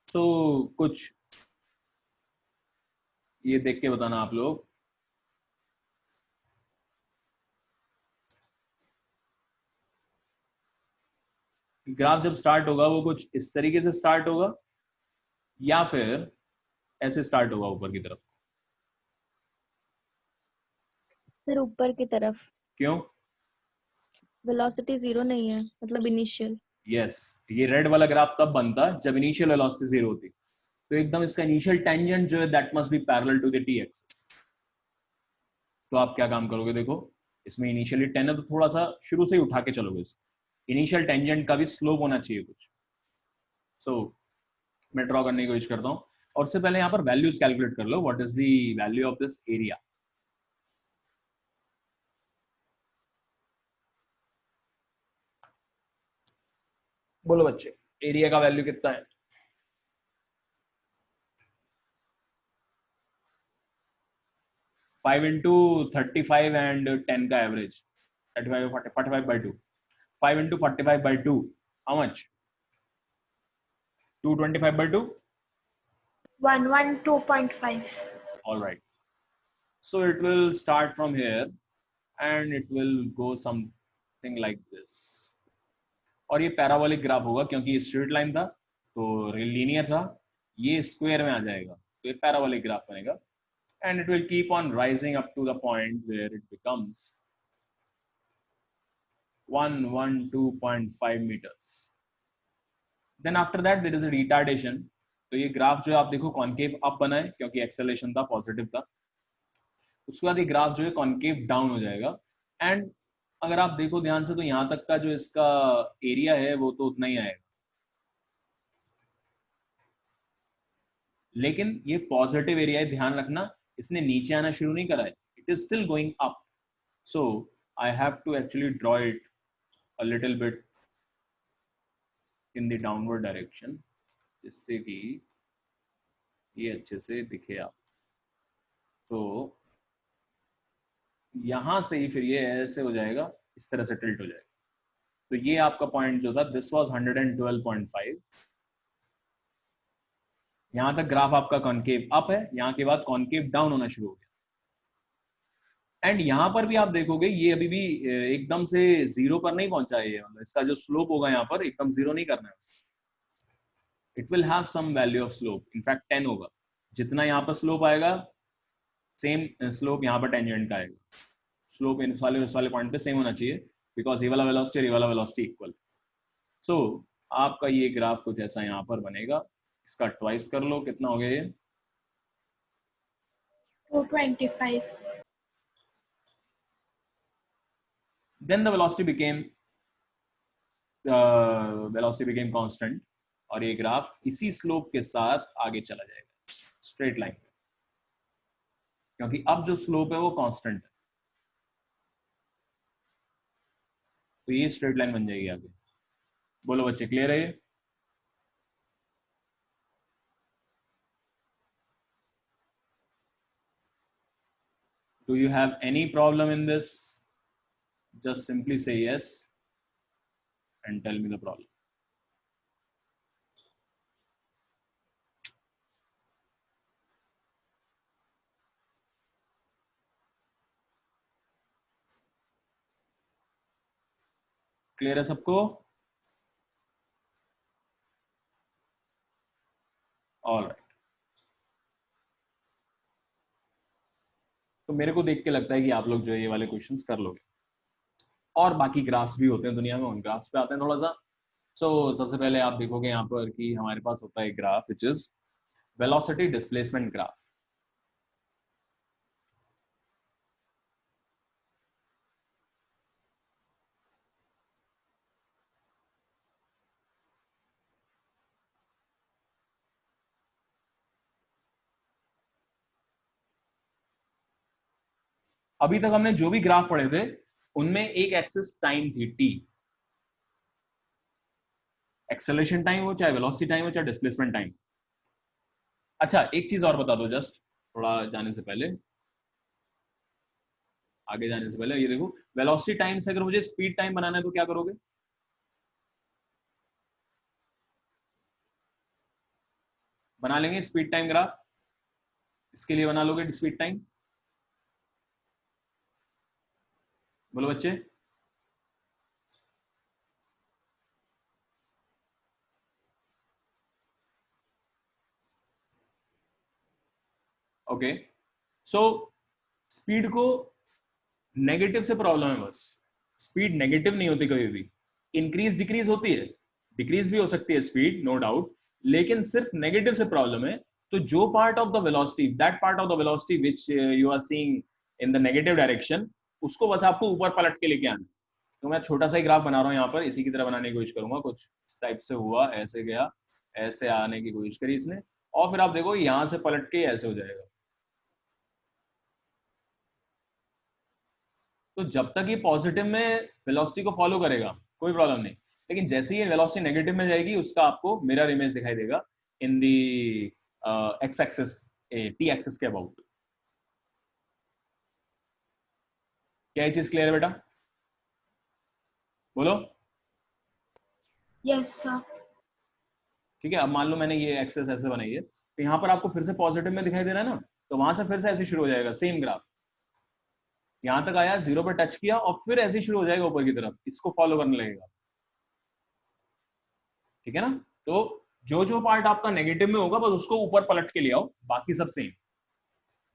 तो कुछ ये देख के बताना आप लोग, ग्राफ जब स्टार्ट होगा वो कुछ इस तरीके से स्टार्ट होगा या फिर ऐसे स्टार्ट होगा ऊपर की तरफ? सर ऊपर की तरफ। क्यों? वेलोसिटी जीरो नहीं है, मतलब इनिशियल। यस, ये रेड वाला ग्राफ तब बनता जब इनिशियल वेलोसिटी जीरो होती, तो एकदम इसका इनिशियल टेंजेंट जो है that must be parallel to the T axis. तो आप क्या काम करोगे, देखो इसमें इनिशियली 10 है तो थोड़ा सा शुरू से ही उठा के चलोगे, इनिशियल टेंजेंट का भी स्लोप होना चाहिए कुछ। सो मैं ड्रॉ करने की कोशिश करता हूँ और उससे पहले यहाँ पर वैल्यूज कैलकुलेट कर लो, what is the value of this area. बोलो बच्चे, एरिया का वैल्यू कितना है? 5 इंटू 35 एंड 10 का average 35 45 by 2, 5 into 45 by 2, how much? 225 by 2। 112.5. All right, so it will start from here and it will go something like this, और ये parabolic graph होगा क्योंकि ये स्ट्रेट लाइन था तो लीनियर था, ये स्क्वायर में आ जाएगा तो ये पैराबोलिक ग्राफ बनेगा and it will keep on rising up to the point where it becomes 112.5 meters. Then after that there is a retardation, तो ये ग्राफ जो आप देखो कॉन्केव अप बना है क्योंकि एक्सेलरेशन था, पॉजिटिव था। उसके बाद ये ग्राफ जो है कॉन्केव डाउन हो जाएगा एंड अगर आप देखो ध्यान से तो यहाँ तक का जो इसका एरिया है वो तो उतना ही आएगा, लेकिन ये पॉजिटिव एरिया है, ध्यान रखना इसने नीचे आना शुरू नहीं करा है, it is still going up. So I have to actually draw it a little bit in the downward direction जिससे कि ये अच्छे से दिखे आप। तो यहां से ही फिर ये ऐसे हो जाएगा, इस तरह से टिल्ट हो जाएगा। तो ये आपका पॉइंट जो था दिस वाज 112.5। यहां तक ग्राफ आपका कॉन्केव अप है, यहां के बाद कॉन्केव डाउन होना शुरू हो गया एंड यहां पर भी आप देखोगे ये अभी भी एकदम से जीरो पर नहीं पहुंचा है, मतलब इसका जो स्लोप होगा यहाँ पर एकदम जीरो नहीं करना है, it will have some value of slope, in fact 10 होगा। जितना यहाँ पर स्लोप आएगा सेम स्लोप यहाँ पर टेंजेंट का आएगा, स्लोप इस वाले पॉइंट पे सेम होना चाहिए बिकॉज ये वाला वेलोसिटी और ये वाला वेलोसिटी इक्वल। सो आपका ये ग्राफ कुछ ऐसा यहाँ पर बनेगा, इसका ट्वाइस कर लो, कितना हो गया ये? 225. Then the velocity became constant और ये ग्राफ इसी स्लोप के साथ आगे चला जाएगा स्ट्रेट लाइन, क्योंकि अब जो स्लोप है वो कांस्टेंट है, तो ये स्ट्रेट लाइन बन जाएगी आगे। बोलो बच्चे, क्लियर है ये? Do you have any problem in this? Just simply say yes and tell me the problem. Clear है सबको? All right. तो मेरे को देख के लगता है कि आप लोग जो है ये वाले क्वेश्चंस कर लोगे। और बाकी ग्राफ्स भी होते हैं दुनिया में, उन ग्राफ्स पे आते हैं थोड़ा सा। सो सबसे पहले आप देखोगे यहाँ पर कि हमारे पास होता है graph which is velocity displacement graph. अभी तक हमने जो भी ग्राफ पढ़े थे उनमें एक एक्सिस टाइम थी टी, एक्सेलरेशन टाइम हो, चाहे वेलोसिटी टाइम हो, चाहे डिस्प्लेसमेंट टाइम। अच्छा एक चीज और बता दो जस्ट थोड़ा जाने से पहले, आगे जाने से पहले, ये देखो वेलोसिटी टाइम से अगर मुझे स्पीड टाइम बनाना है तो क्या करोगे? बना लेंगे स्पीड टाइम ग्राफ, इसके लिए बना लोगे स्पीड टाइम। बोलो बच्चे। ओके, सो स्पीड को नेगेटिव से प्रॉब्लम है बस। स्पीड नेगेटिव नहीं होती कभी भी, इंक्रीज डिक्रीज होती है, डिक्रीज भी हो सकती है स्पीड, नो डाउट, लेकिन सिर्फ नेगेटिव से प्रॉब्लम है। तो जो part of the velocity, that part of the velocity which you are seeing in the negative direction, उसको बस आपको ऊपर पलट के लेके आना। तो मैं छोटा सा ही ग्राफ बना रहा हूँ यहाँ पर, इसी की तरह बनाने की कोशिश करूंगा। कुछ इस टाइप से हुआ, ऐसे गया, ऐसे आने की कोशिश करी इसने, और फिर आप देखो यहाँ से पलट के ऐसे हो जाएगा। तो जब तक ये पॉजिटिव में वेलोसिटी को फॉलो करेगा कोई प्रॉब्लम नहीं, लेकिन जैसे ही ये वेलोसिटी नेगेटिव में जाएगी उसका आपको मिरर इमेज दिखाई देगा इन दी एक्स एक्सिस, टी एक्सिस के अबाउट। क्या ये चीज क्लियर है बेटा? बोलो। Yes, sir. ठीक है, अब मान लो मैंने ये एक्सेस ऐसे बनाई है, तो यहाँ पर आपको फिर से पॉजिटिव में दिखाई दे रहा है ना, तो वहां से फिर से ऐसे शुरू हो जाएगा सेम ग्राफ। यहां तक आया, जीरो पर टच किया और फिर ऐसे ही शुरू हो जाएगा ऊपर की तरफ, इसको फॉलो करने लगेगा। ठीक है ना? तो जो जो पार्ट आपका नेगेटिव में होगा बस उसको ऊपर पलट के ले आओ, बाकी सब सेम,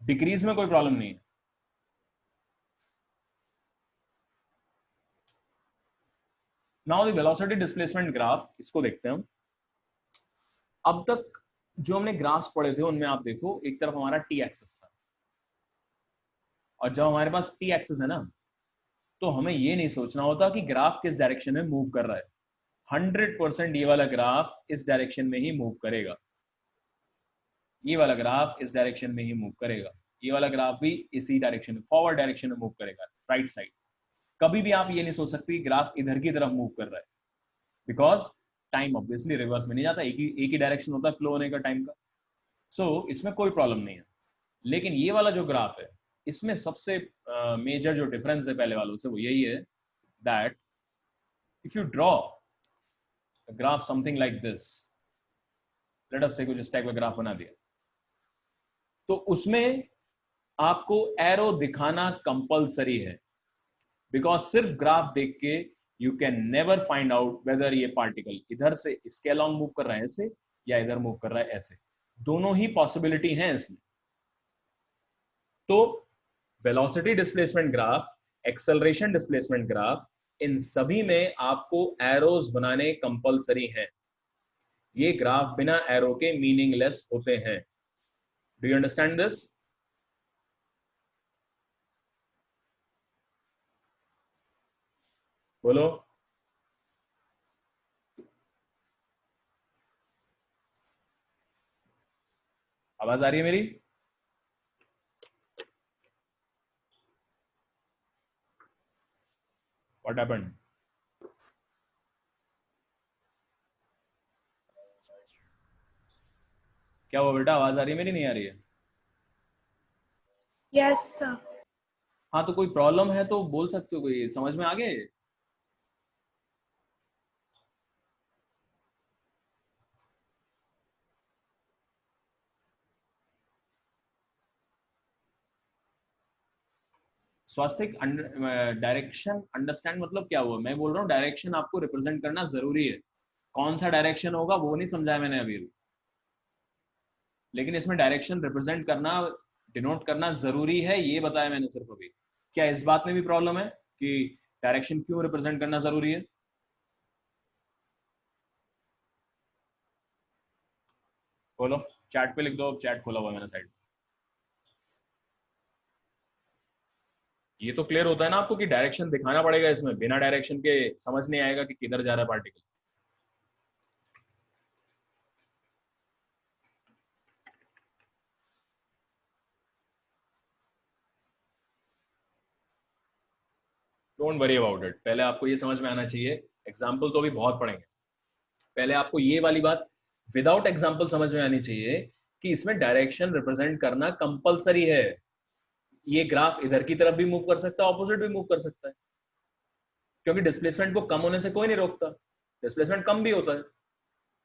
डिक्रीज में कोई प्रॉब्लम नहीं है। Now the velocity displacement graph, इसको देखते हैं हम। अब तक जो हमने ग्राफ्स पढ़े थे उनमें आप देखो एक तरफ हमारा टी एक्सिस था, और जब हमारे पास टी एक्सिस है ना, तो हमें ये नहीं सोचना होता कि ग्राफ किस डायरेक्शन में मूव कर रहा है। 100% ये वाला ग्राफ इस डायरेक्शन में ही मूव करेगा, ये वाला ग्राफ इस डायरेक्शन में ही मूव करेगा, ये वाला ग्राफ भी इसी डायरेक्शन में, फॉरवर्ड डायरेक्शन में मूव करेगा, राइट साइड। कभी भी आप ये नहीं सोच सकते ग्राफ इधर की तरफ मूव कर रहा है, बिकॉज टाइम ऑब्वियसली रिवर्स में नहीं जाता, एक ही डायरेक्शन होता है फ्लो होने का टाइम का। सो इसमें कोई प्रॉब्लम नहीं है। लेकिन ये वाला जो ग्राफ है, इसमें सबसे मेजर जो डिफरेंस है पहले वालों से वो यही है that if you draw graph something like this, let us से कुछ इस टाइप का ग्राफ बना दिया, तो उसमें आपको एरो दिखाना कंपलसरी है, बिकॉज सिर्फ ग्राफ देख के you can never find out whether ये पार्टिकल इधर से इसके अलॉन्ग मूव कर रहा है ऐसे, या इधर मूव कर रहा है ऐसे। दोनों ही पॉसिबिलिटी हैं इसमें। तो velocity displacement graph, acceleration displacement graph, इन सभी में आपको एरोज बनाने कंपलसरी हैं। ये ग्राफ बिना एरो के मीनिंगलेस होते हैं। Do you understand this? बोलो। आवाज आ रही है मेरी? What happened? क्या हुआ बेटा, आवाज आ रही है मेरी, नहीं आ रही है? Yes, sir. हाँ तो कोई प्रॉब्लम है तो बोल सकते हो, कोई समझ में आ गए? स्वास्तिक डायरेक्शन अंडरस्टैंड मतलब क्या हुआ? मैं बोल रहा हूँ डायरेक्शन आपको रिप्रेजेंट करना जरूरी है, कौन सा डायरेक्शन होगा वो नहीं समझाया मैंने अभी, लेकिन इसमें डायरेक्शन रिप्रेजेंट करना, डिनोट करना जरूरी है, ये बताया मैंने सिर्फ अभी। क्या इस बात में भी प्रॉब्लम है कि डायरेक्शन क्यों रिप्रेजेंट करना जरूरी है? बोलो, चैट पे लिख दो, चैट खोला हुआ मैंने साइड। ये तो क्लियर होता है ना आपको कि डायरेक्शन दिखाना पड़ेगा, इसमें बिना डायरेक्शन के समझ नहीं आएगा कि किधर जा रहा है particle. Don't worry about it, पहले आपको ये समझ में आना चाहिए, एग्जाम्पल तो अभी बहुत पढ़ेंगे, पहले आपको ये वाली बात विदाउट एग्जाम्पल समझ में आनी चाहिए कि इसमें डायरेक्शन रिप्रेजेंट करना कंपलसरी है। ये ग्राफ इधर की तरफ भी मूव कर सकता है, ऑपोजिट भी मूव कर सकता है, क्योंकि डिस्प्लेसमेंट को कम होने से कोई नहीं रोकता, डिस्प्लेसमेंट कम भी होता है,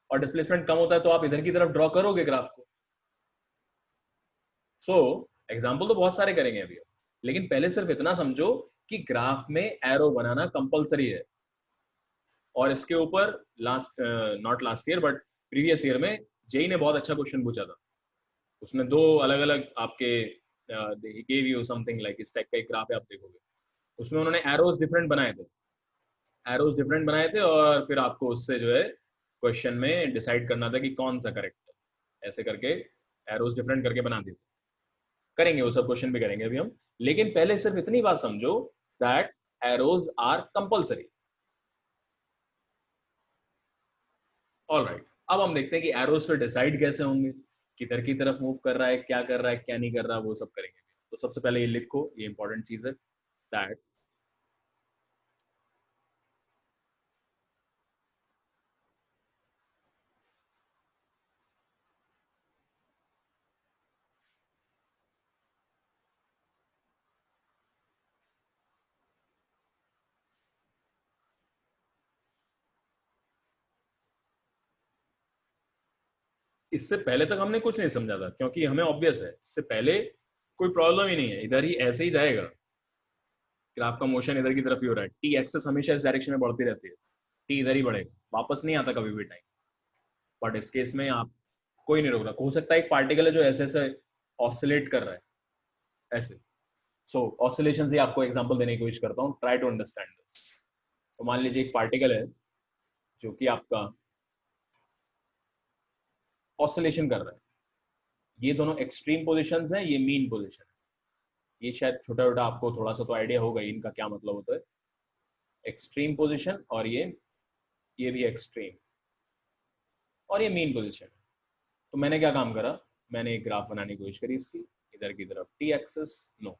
और डिस्प्लेसमेंट कम होता है तो आप इधर की तरफ ड्रॉ करोगे ग्राफ को। सो एग्जाम्पल तो बहुत सारे करेंगे अभी, लेकिन पहले सिर्फ इतना समझो कि ग्राफ में एरो बनाना कंपलसरी है। और इसके ऊपर last, not last year but previous year में जेई ने बहुत अच्छा क्वेश्चन पूछा था, उसमें दो अलग अलग आपके गिव यू समथिंग लाइक इस टाइप का एक ग्राफ है, आप देखोगे उसमें उन्होंने एरोज डिफरेंट बनाए थे, एरोज डिफरेंट बनाए थे, और फिर आपको उससे जो है क्वेश्चन में डिसाइड करना था कि कौन सा करेक्ट है, ऐसे करके एरोज डिफरेंट करके बना दिए थे। करेंगे वो सब क्वेश्चन भी करेंगे अभी हम, लेकिन पहले सिर्फ इतनी बात समझो that arrows are compulsory. Alright, अब हम देखते हैं कि एरोज पे डिसाइड कैसे होंगे, किधर की तरफ मूव कर रहा है, क्या कर रहा है, क्या नहीं कर रहा, वो सब करेंगे। तो सबसे पहले ये लिखो, ये इंपॉर्टेंट चीज है, दैट इससे पहले तक हमने कुछ नहीं समझा था, क्योंकि हमें ऑब्वियस है, इससे पहले कोई प्रॉब्लम ही नहीं है, इधर ही ऐसे ही जाएगा, ग्राफ का मोशन इधर की तरफ ही हो रहा है, टी एक्सेस हमेशा इस डायरेक्शन में बढ़ती रहती है, टी इधर ही बढ़ेगा, वापस नहीं आता कभी भी टाइम। बट इस केस में आप कोई नहीं रोक रहा, हो सकता है एक पार्टिकल है जो ऐसे ऐसे ऑसिलेट कर रहा है ऐसे। सो ऑसिलेशन से आपको एग्जांपल देने की कोशिश करता हूँ, ट्राई टू अंडरस्टैंड दिस। तो मान लीजिए एक पार्टिकल है जो कि आपका ऑसिलेशन कर रहा है, ये दोनों एक्सट्रीम पोजिशन है, ये मीन पोजिशन है, ये शायद छोटा छोटा आपको थोड़ा सा तो आइडिया होगा ही इनका क्या मतलब होता है, एक्सट्रीम पोजिशन, और ये भी एक्सट्रीम, और ये मीन पोजिशन है। तो मैंने क्या काम करा, मैंने एक ग्राफ बनाने की कोशिश करी इसकी, इधर की तरफ T axis, no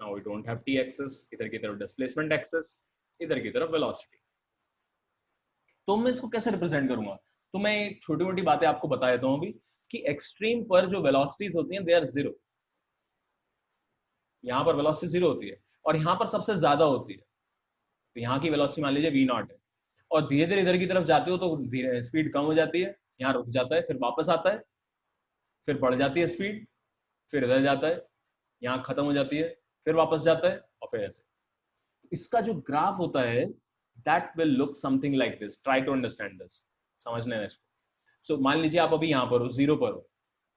now we don't have T axis, इधर की तरफ डिस्प्लेसमेंट एक्सेस, इधर की तरफ वेलोसिटी। तो मैं इसको कैसे रिप्रेजेंट करूंगा? तो मैं एक छोटी मोटी बातें आपको बता देता हूँ अभी, कि एक्सट्रीम पर जो वेलोसिटीज होती हैं दे आर जीरो, यहाँ पर वेलोसिटी जीरो होती है, और यहाँ पर सबसे ज्यादा होती है, तो यहाँ की वेलोसिटी मान लीजिए v0 है, और धीरे धीरे इधर की तरफ जाते हो तो धीरे स्पीड कम हो जाती है, यहाँ रुक जाता है, फिर वापस आता है, फिर बढ़ जाती है स्पीड, फिर इधर जाता है, यहाँ खत्म हो जाती है, फिर वापस जाता है, और फिर ऐसे। इसका जो ग्राफ होता है that will look something like this, try to understand this, समझना है इसको। सो मान लीजिए आप अभी यहाँ पर हो, जीरो पर हो,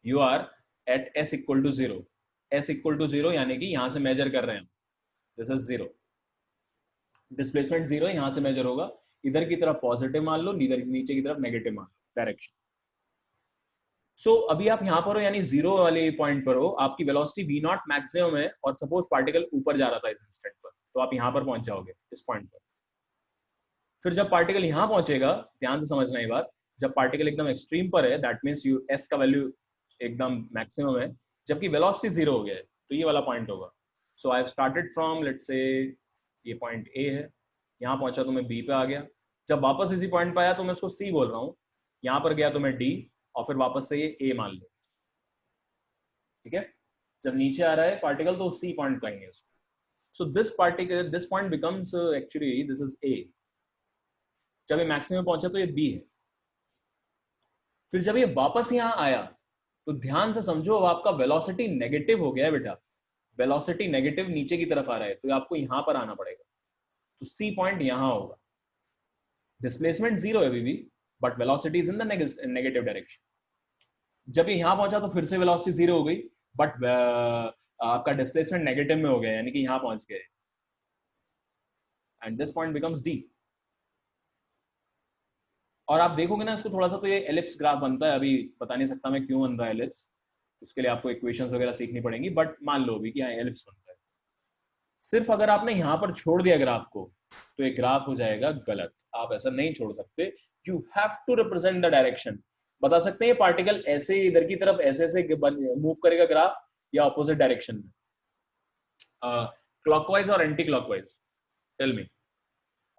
you are at S equal to zero, S equal to zero यानी कि यहाँ से मेजर कर रहे हैं, this is zero, displacement zero यहाँ से मेजर होगा, इधर की तरफ पॉजिटिव मान लो, इधर नीचे की तरफ नेगेटिव मान लो डायरेक्शन। सो अभी आप यहाँ पर हो, यानी जीरो वाले पॉइंट पर हो, आपकी वेलोसिटी वी नॉट मैक्सिमम है, और सपोज पार्टिकल ऊपर जा रहा था इस इंस्टेंट पर, तो आप यहाँ पर पहुंच जाओगे इस पॉइंट पर। फिर जब पार्टिकल यहाँ पहुंचेगा, ध्यान से समझना ये बात, जब पार्टिकल एकदम एक्सट्रीम पर है दैट मीन्स यू एस का वैल्यू एकदम मैक्सिमम है, जबकि वेलोसिटी जीरो हो गया है, तो ये वाला पॉइंट होगा। So I have started from let's say ये पॉइंट ए है, यहाँ पहुंचा तो मैं बी पे आ गया, जब वापस इसी पॉइंट पे आया तो मैं उसको सी बोल रहा हूँ, यहाँ पर गया तो मैं डी, और फिर वापस से ये ए मान लो, ठीक है। जब नीचे आ रहा है पार्टिकल तो सी पॉइंट कहेंगे उसको। So this point becomes actually this is a. जब ये मैक्सिमम पहुंचा तो ये बी है। फिर जब ये वापस यहाँ आया तो ध्यान से समझो, अब आपका वेलोसिटी नेगेटिव हो गया है बेटा। वेलोसिटी नेगेटिव नीचे की तरफ आ रहा है, तो आपको यहां पर आना पड़ेगा, तो सी पॉइंट यहां होगा। डिस्प्लेसमेंट जीरो है अभी भी, but velocity is in the negative direction. जब ये यहां पहुंचा तो फिर से वेलोसिटी जीरो हो गई, बट आपका डिस्प्लेसमेंट नेगेटिव में हो गया, यानी कि यहां पहुंच गए, and this point becomes D. और आप देखोगे ना इसको थोड़ा सा, तो ये एलिप्स ग्राफ बनता है। अभी बता नहीं सकता मैं क्यों बन रहा है एलिप्स, उसके लिए आपको इक्वेशंस वगैरह सीखनी पड़ेंगी, बट मान लो अभी कि हाँ एलिप्स बनता है। सिर्फ अगर आपने यहां पर छोड़ दिया ग्राफ को तो ये ग्राफ हो जाएगा गलत। आप ऐसा नहीं छोड़ सकते, you have to represent the direction. बता सकते हैं ये पार्टिकल ऐसे इधर की तरफ ऐसे ऐसे मूव करेगा ग्राफ, या अपोजिट डायरेक्शन में, क्लॉकवाइज और anti clockwise? Tell me,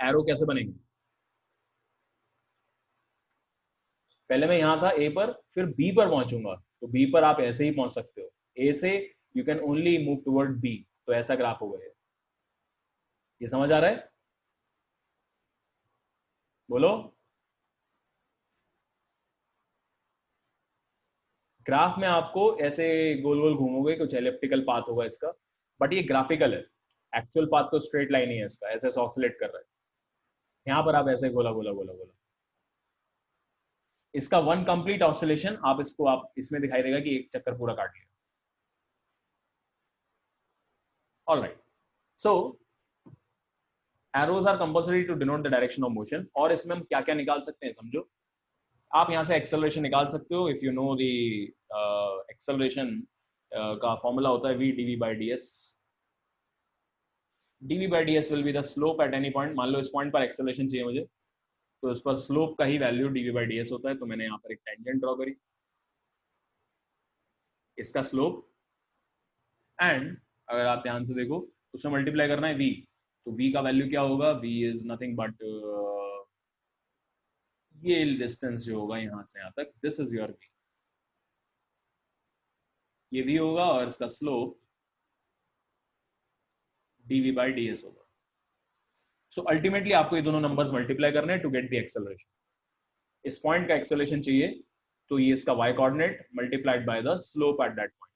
arrow कैसे बनेंगे? पहले मैं यहां था ए पर, फिर बी पर पहुंचूंगा, तो बी पर आप ऐसे ही पहुंच सकते हो। ए से you can only move toward B, तो ऐसा ग्राफ होगा ये समझ आ रहा है? बोलो। ग्राफ में आपको ऐसे गोल गोल घूमोगे, कुछ एलिप्टिकल पाथ होगा इसका, बट ये ग्राफिकल है। एक्चुअल पाथ तो स्ट्रेट लाइन ही है इसका, ऐसे ऑसिलेट कर रहा है। यहां पर आप ऐसे गोला गोला गोला गोला, इसका वन कंप्लीट ऑसिलेशन आप इसको आप इसमें दिखाई देगा कि एक चक्कर पूरा काट लिया। Alright, so arrows are compulsory to denote the direction of motion. और इसमें हम क्या क्या निकाल सकते हैं समझो। आप यहां से एक्सेलरेशन निकाल सकते हो। If you know the acceleration का फॉर्मूला होता है v dv by ds। dv by ds will be the slope at any point। मान लो इस पॉइंट पर एक्सेलरेशन चाहिए मुझे, तो इस पर स्लोप का ही वैल्यू dv by ds होता है। तो मैंने यहाँ पर एक टेंजेंट ड्रॉ करी, इसका स्लोप, एंड अगर आप ध्यान से देखो उसमें मल्टीप्लाई करना है v, तो v का वैल्यू क्या होगा? v इज नथिंग बट ये डिस्टेंस जो होगा यहाँ से यहाँ तक, दिस इज योर v। ये v होगा और इसका स्लोप dv by ds होगा। सो अल्टीमेटली आपको ये दोनों नंबर्स मल्टीप्लाई करने हैं टू गेट द एक्सेलरेशन। इस पॉइंट का एक्सेलरेशन चाहिए, तो ये इसका y coordinate multiplied by the slope at that point.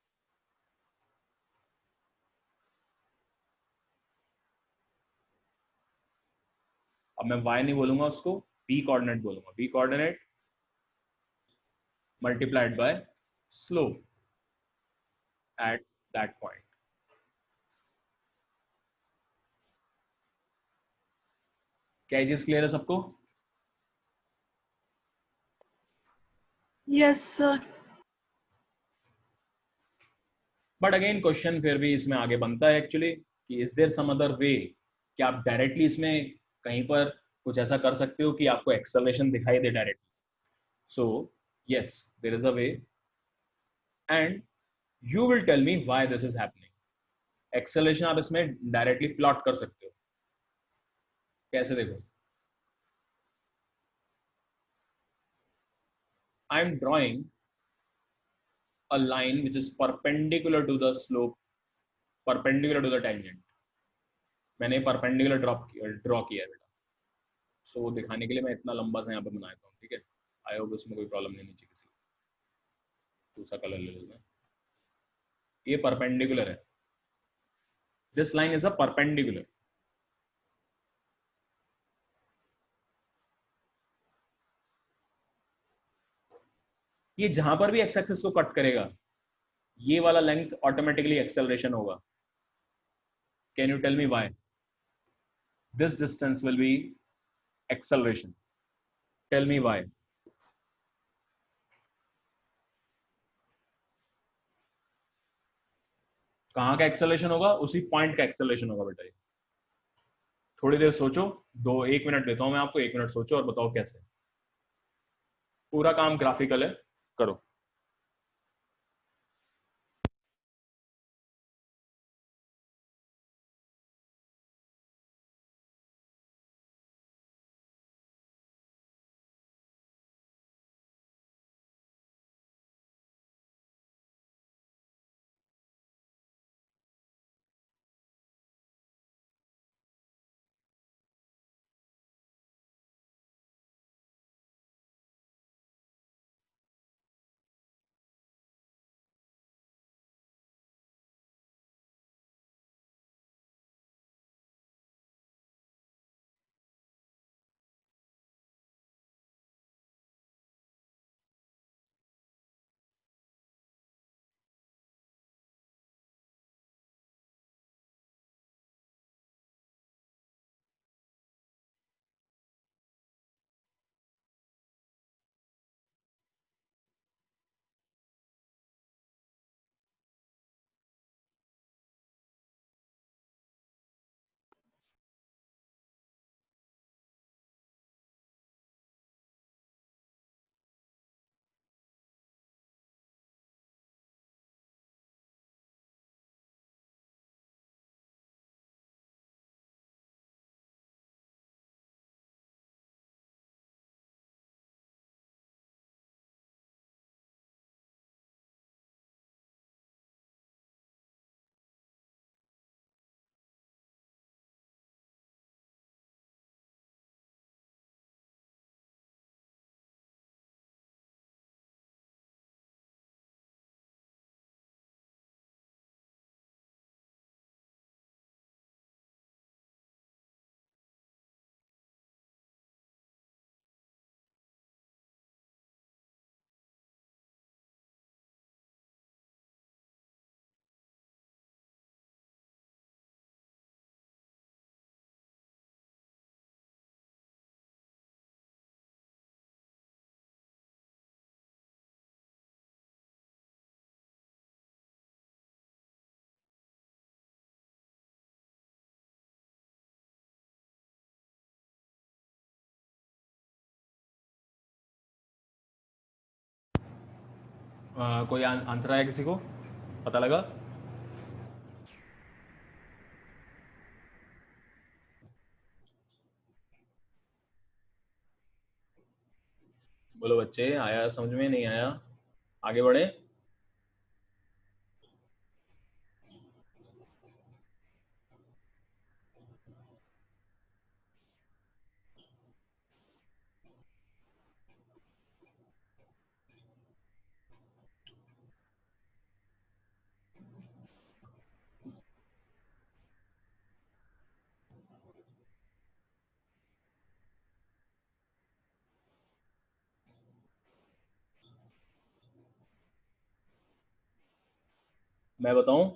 अब मैं y नहीं बोलूंगा उसको, v कोऑर्डिनेट बोलूंगा। v coordinate multiplied by slope at that point. क्या ये चीज क्लियर है सबको? Yes, sir. But again question फिर भी इसमें आगे बनता है एक्चुअली, कि is there some other way, कि आप डायरेक्टली इसमें कहीं पर कुछ ऐसा कर सकते हो कि आपको एक्सेलरेशन दिखाई दे directly. So yes, there is a way, and you will tell me why this is happening. Acceleration आप इसमें डायरेक्टली प्लॉट कर सकते हो। कैसे? देखो, I am drawing a line which is perpendicular to the slope, perpendicular to the tangent। मैंने perpendicular draw किया है बेटा। सो वो दिखाने के लिए मैं इतना लंबा सा यहाँ पे बनाया था, ठीक है। आई होप इसमें कोई प्रॉब्लम नहीं नीचे किसी। दूसरा कलर ले लो। ये परपेंडिकुलर है, this line is a perpendicular. ये जहां पर भी एक्स एक्सिस को कट करेगा, ये वाला लेंथ ऑटोमेटिकली एक्सेलरेशन होगा। Can you tell me why? This distance will be acceleration। Tell me why? कहाँ का एक्सेलरेशन होगा? उसी पॉइंट का एक्सेलरेशन होगा बेटा। थोड़ी देर सोचो, 1 मिनट देता हूं मैं आपको, 1 मिनट सोचो और बताओ कैसे। पूरा काम ग्राफिकल है, करो। कोई आंसर आया किसी को, पता लगा? बोलो बच्चे, आया समझ में, नहीं आया? आगे बढ़े। मैं बताऊं?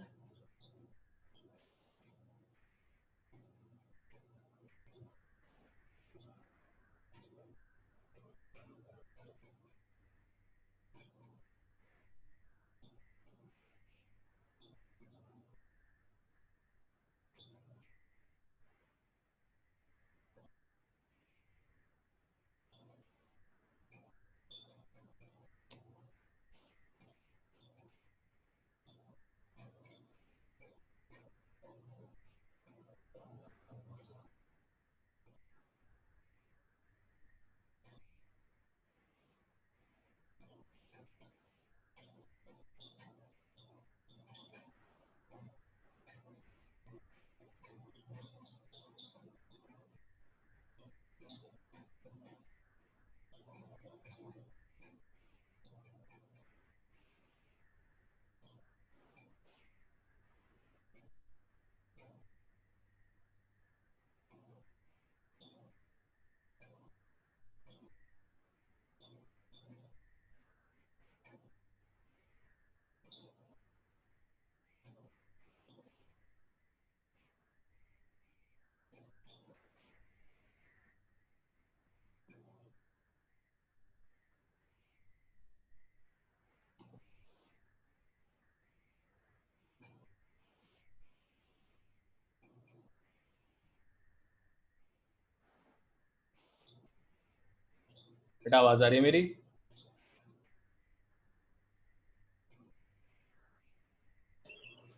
बेटा आवाज आ रही है मेरी?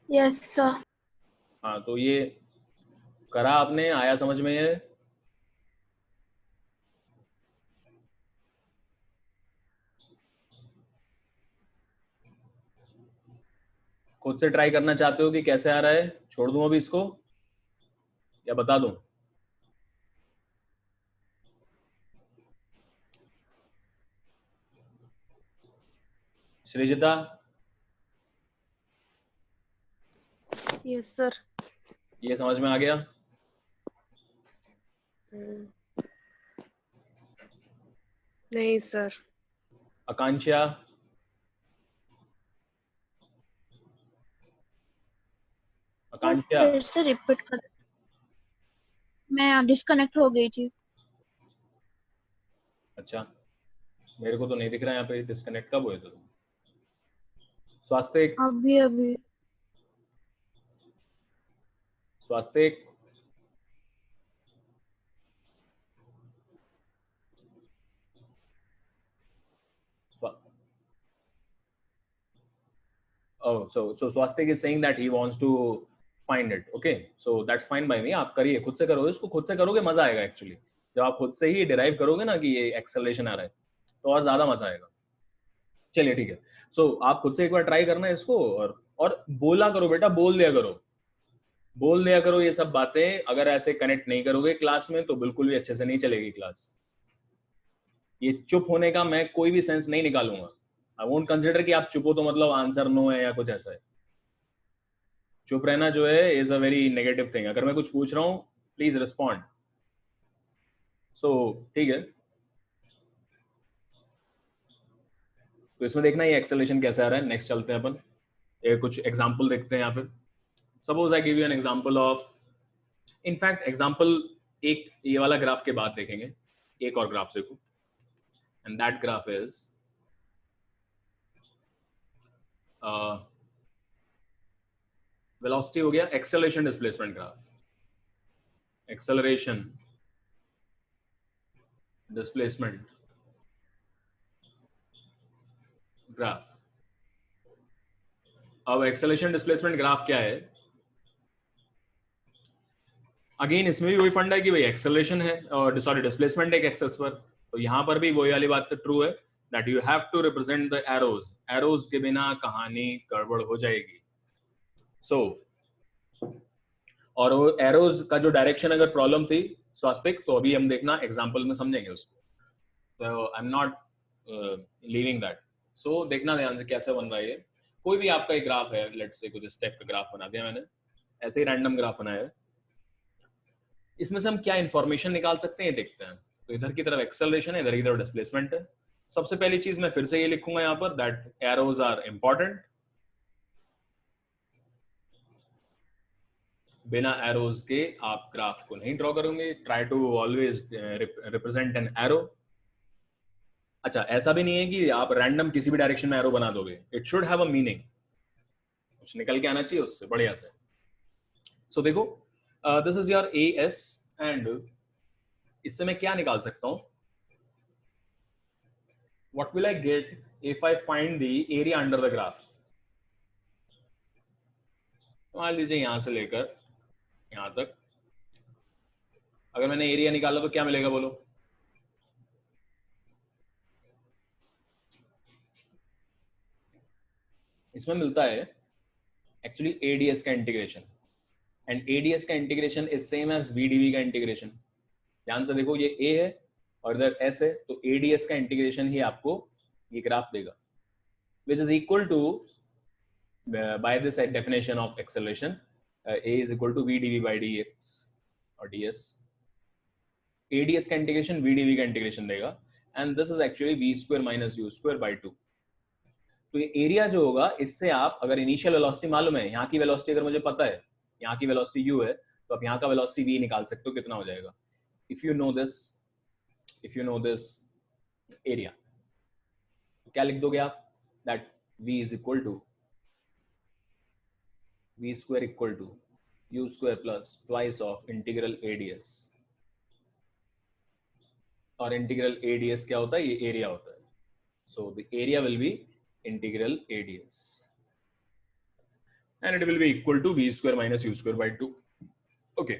Yes, sir. हाँ, तो ये करा आपने, आया समझ में ये? खुद से ट्राई करना चाहते हो कि कैसे आ रहा है? छोड़ दूं अभी इसको या बता दूं? Shrijita, yes sir. ये समझ में आ गया? नहीं सर। आकांक्षा, आकांक्षा, फिर से रिपीट कर। मैं डिस्कनेक्ट हो गई थी। अच्छा, मेरे को तो नहीं दिख रहा है यहाँ पे डिस्कनेक्ट। कब हुए थे तुम? स्वास्थ्य, अभी अभी। स्वास्थ्य, oh so swastik is saying that he wants to find it. Okay, so that's fine by me. आप करिए, खुद से करो इसको, खुद से करोगे मजा आएगा एक्चुअली। जब आप खुद से ही डिराइव करोगे ना कि ये एक्सेलरेशन आ रहा है, तो और ज्यादा मजा आएगा। चलिए ठीक है। आप खुद से एक बार ट्राई करना इसको, और बोला करो बेटा, बोल दिया करो, बोल दिया करो ये सब बातें। अगर ऐसे कनेक्ट नहीं करोगे क्लास में तो बिल्कुल भी अच्छे से नहीं चलेगी क्लास। ये चुप होने का मैं कोई भी सेंस नहीं निकालूंगा। आई वोंट कंसिडर कि आप चुप हो तो मतलब आंसर नो है या कुछ ऐसा है। चुप रहना जो है is a very negative thing. अगर मैं कुछ पूछ रहा हूं, प्लीज रिस्पॉन्ड। ठीक है, तो इसमें देखना ये एक्सेलरेशन कैसे आ रहा है। नेक्स्ट चलते हैं अपन, ये कुछ एग्जांपल देखते हैं। या फिर suppose I give you an example of, in fact example एक ये वाला ग्राफ के बाद देखेंगे। एक और ग्राफ देखो, and that graph is velocity हो गया, acceleration displacement graph, acceleration displacement graph. अब एक्सेलरेशन डिस्प्लेसमेंट ग्राफ क्या है? अगेन इसमें भी वही फंडा है कि भाई एक्सेलरेशन है और सॉरी डिस्प्लेसमेंट है एक्सेस पर, तो यहां पर भी वही वाली बात तो ट्रू है that you have to represent the arrows, arrows के बिना कहानी गड़बड़ हो जाएगी। सो और वो एरोज का जो डायरेक्शन अगर प्रॉब्लम थी स्वास्तिक, तो अभी हम देखना एग्जांपल में समझेंगे उसको, तो I am not leaving that. So देखना ध्यान से कैसे बन रहा है ये। कोई भी आपका एक ग्राफ है, लेट्स से कुछ स्टेप का ग्राफ बना दिया मैंने, ऐसे ही रैंडम ग्राफ बनाया है, इसमें से हम क्या इंफॉर्मेशन निकाल सकते हैं देखते हैं। तो इधर की तरफ एक्सेलरेशन है, इधर की तरफ डिस्प्लेसमेंट है। सबसे पहली चीज मैं फिर से ये लिखूंगा यहाँ पर दैट एरोज आर इंपॉर्टेंट, बिना एरोज के आप ग्राफ को नहीं ड्रॉ करोगे, try to always represent an arrow. अच्छा, ऐसा भी नहीं है कि आप रैंडम किसी भी डायरेक्शन में एरो बना दोगे, it should have a meaning, कुछ निकल के आना चाहिए उससे बढ़िया से। सो देखो this is your A S and इससे मैं क्या निकाल सकता हूं, what will I get if I find the area under the graph. मान लीजिए यहां से लेकर यहां तक अगर मैंने एरिया निकाला तो क्या मिलेगा बोलो? इसमें मिलता है एक्चुअली एडीएस का इंटीग्रेशन, एंड एडीएस का इंटीग्रेशन इज सेम एज वीडीवी का इंटीग्रेशन। ध्यान से देखो, ये ए है और इधर एस है, तो एडीएस का इंटीग्रेशन ही आपको ये ग्राफ देगा, which is equal to by this definition of acceleration a is equal to v d v by d x और डीएस। एडीएस का इंटीग्रेशन वीडीवी का इंटीग्रेशन देगा, and this is actually v square minus u square by 2। तो ये area जो होगा, इससे आप अगर इनिशियल वेलोसिटी मालूम है, यहाँ की वेलोसिटी अगर मुझे पता है, यहाँ की वेलोसिटी u है, तो आप यहाँ का वेलोसिटी v निकाल सकते हो कितना हो जाएगा। If you know this area, क्या लिख दोगे आप? That v is equal to v square equal to u square plus twice of integral ADS. और इंटीग्रल एडीएस क्या होता है? ये एरिया होता है। So the area will be integral ADS and it will be equal to v square minus u square by 2. Okay,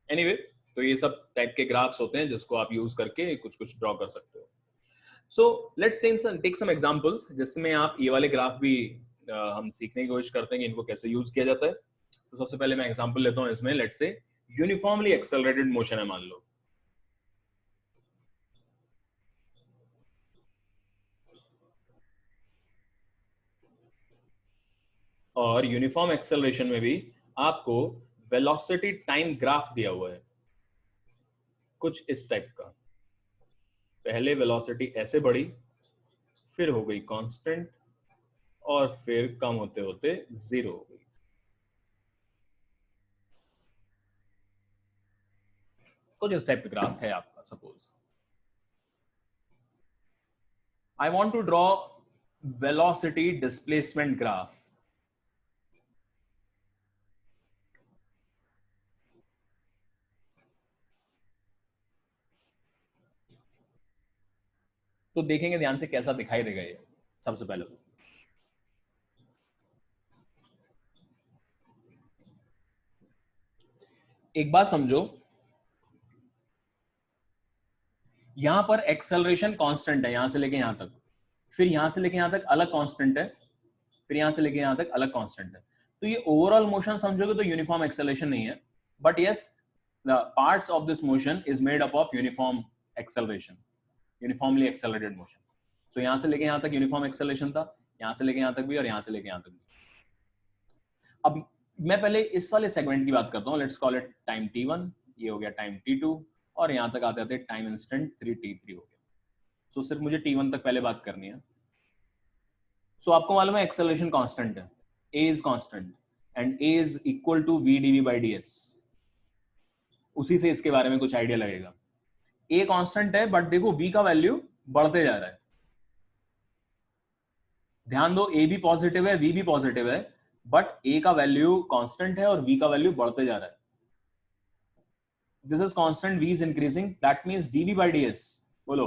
anyway, तो ये सब टाइप के ग्राफ्स होते हैं जिसको आप यूज करके कुछ कुछ ड्रॉ कर सकते हो। So let's take some examples जिसमें आप ये वाले ग्राफ भी हम सीखने की कोशिश करते हैं कि इनको कैसे यूज किया जाता है। तो सबसे पहले मैं एग्जांपल लेता हूँ इसमें, let's say uniformly accelerated motion है मान लो, और यूनिफॉर्म एक्सेलरेशन में भी आपको वेलोसिटी टाइम ग्राफ दिया हुआ है कुछ इस टाइप का। पहले वेलोसिटी ऐसे बढ़ी, फिर हो गई कांस्टेंट, और फिर कम होते होते जीरो हो गई। कुछ इस टाइप का ग्राफ है आपका। Suppose I want to draw velocity displacement graph. तो देखेंगे ध्यान से कैसा दिखाई देगा ये। सबसे पहले एक बात समझो, यहां पर एक्सेलरेशन कांस्टेंट है यहां से लेके यहां तक, फिर यहां से लेके यहां तक अलग कांस्टेंट है, फिर यहां से लेके यहां तक अलग कांस्टेंट है। तो ये ओवरऑल मोशन समझोगे तो यूनिफॉर्म एक्सेलरेशन नहीं है, but yes the parts of this motion is made up of uniform acceleration, uniformly accelerated motion. So यहां से लेके यहां तक यूनिफॉर्म एक्सेलरेशन था, यहां से लेके यहां तक भी, और यहां से लेके यहां तक भी। अब मैं पहले इस वाले सेगमेंट की बात करता हूं, let's call it time t1, ये हो गया टाइम t2, और यहां तक आते आते टाइम इंस्टेंट 3t3 हो गया। सो सिर्फ मुझे t1 तक पहले बात करनी है। सो आपको मालूम है एक्सेलरेशन कांस्टेंट है, a is constant and a is equal to v dv by ds। उसी से इसके बारे में कुछ आइडिया लगेगा। a कांस्टेंट है, बट देखो v का वैल्यू बढ़ते जा रहा है। ध्यान दो, a भी पॉजिटिव है, v भी पॉजिटिव है, बट a का वैल्यू कांस्टेंट है और v का वैल्यू बढ़ते जा रहा है। This is constant, v is increasing, that means dv by ds। बोलो,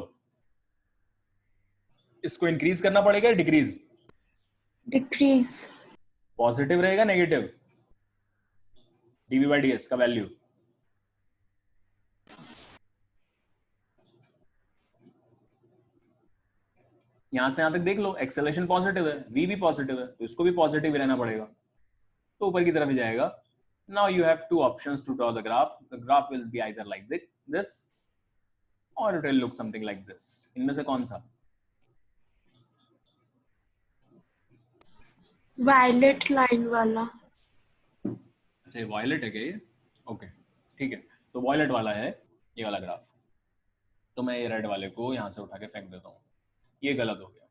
इसको इंक्रीज करना पड़ेगा, डिक्रीज? डिक्रीज। पॉजिटिव रहेगा negative DV by D S का वैल्यू? यहां से यहां तक देख लो, एक्सेलरेशन पॉजिटिव है, वी भी पॉजिटिव है, तो इसको भी पॉजिटिव रहना पड़ेगा, तो ऊपर की तरफ ही जाएगा. Now you have two options to draw the graph. The graph will be either like this or it will look something like this. इनमें से कौन सा? वायलेट लाइन वाला. अच्छा, वायलेट है क्या ये? ओके ठीक है, तो वायलेट वाला है ये वाला ग्राफ. तो मैं ये रेड वाले को यहां से उठा के फेंक देता हूं. ये गलत हो गया.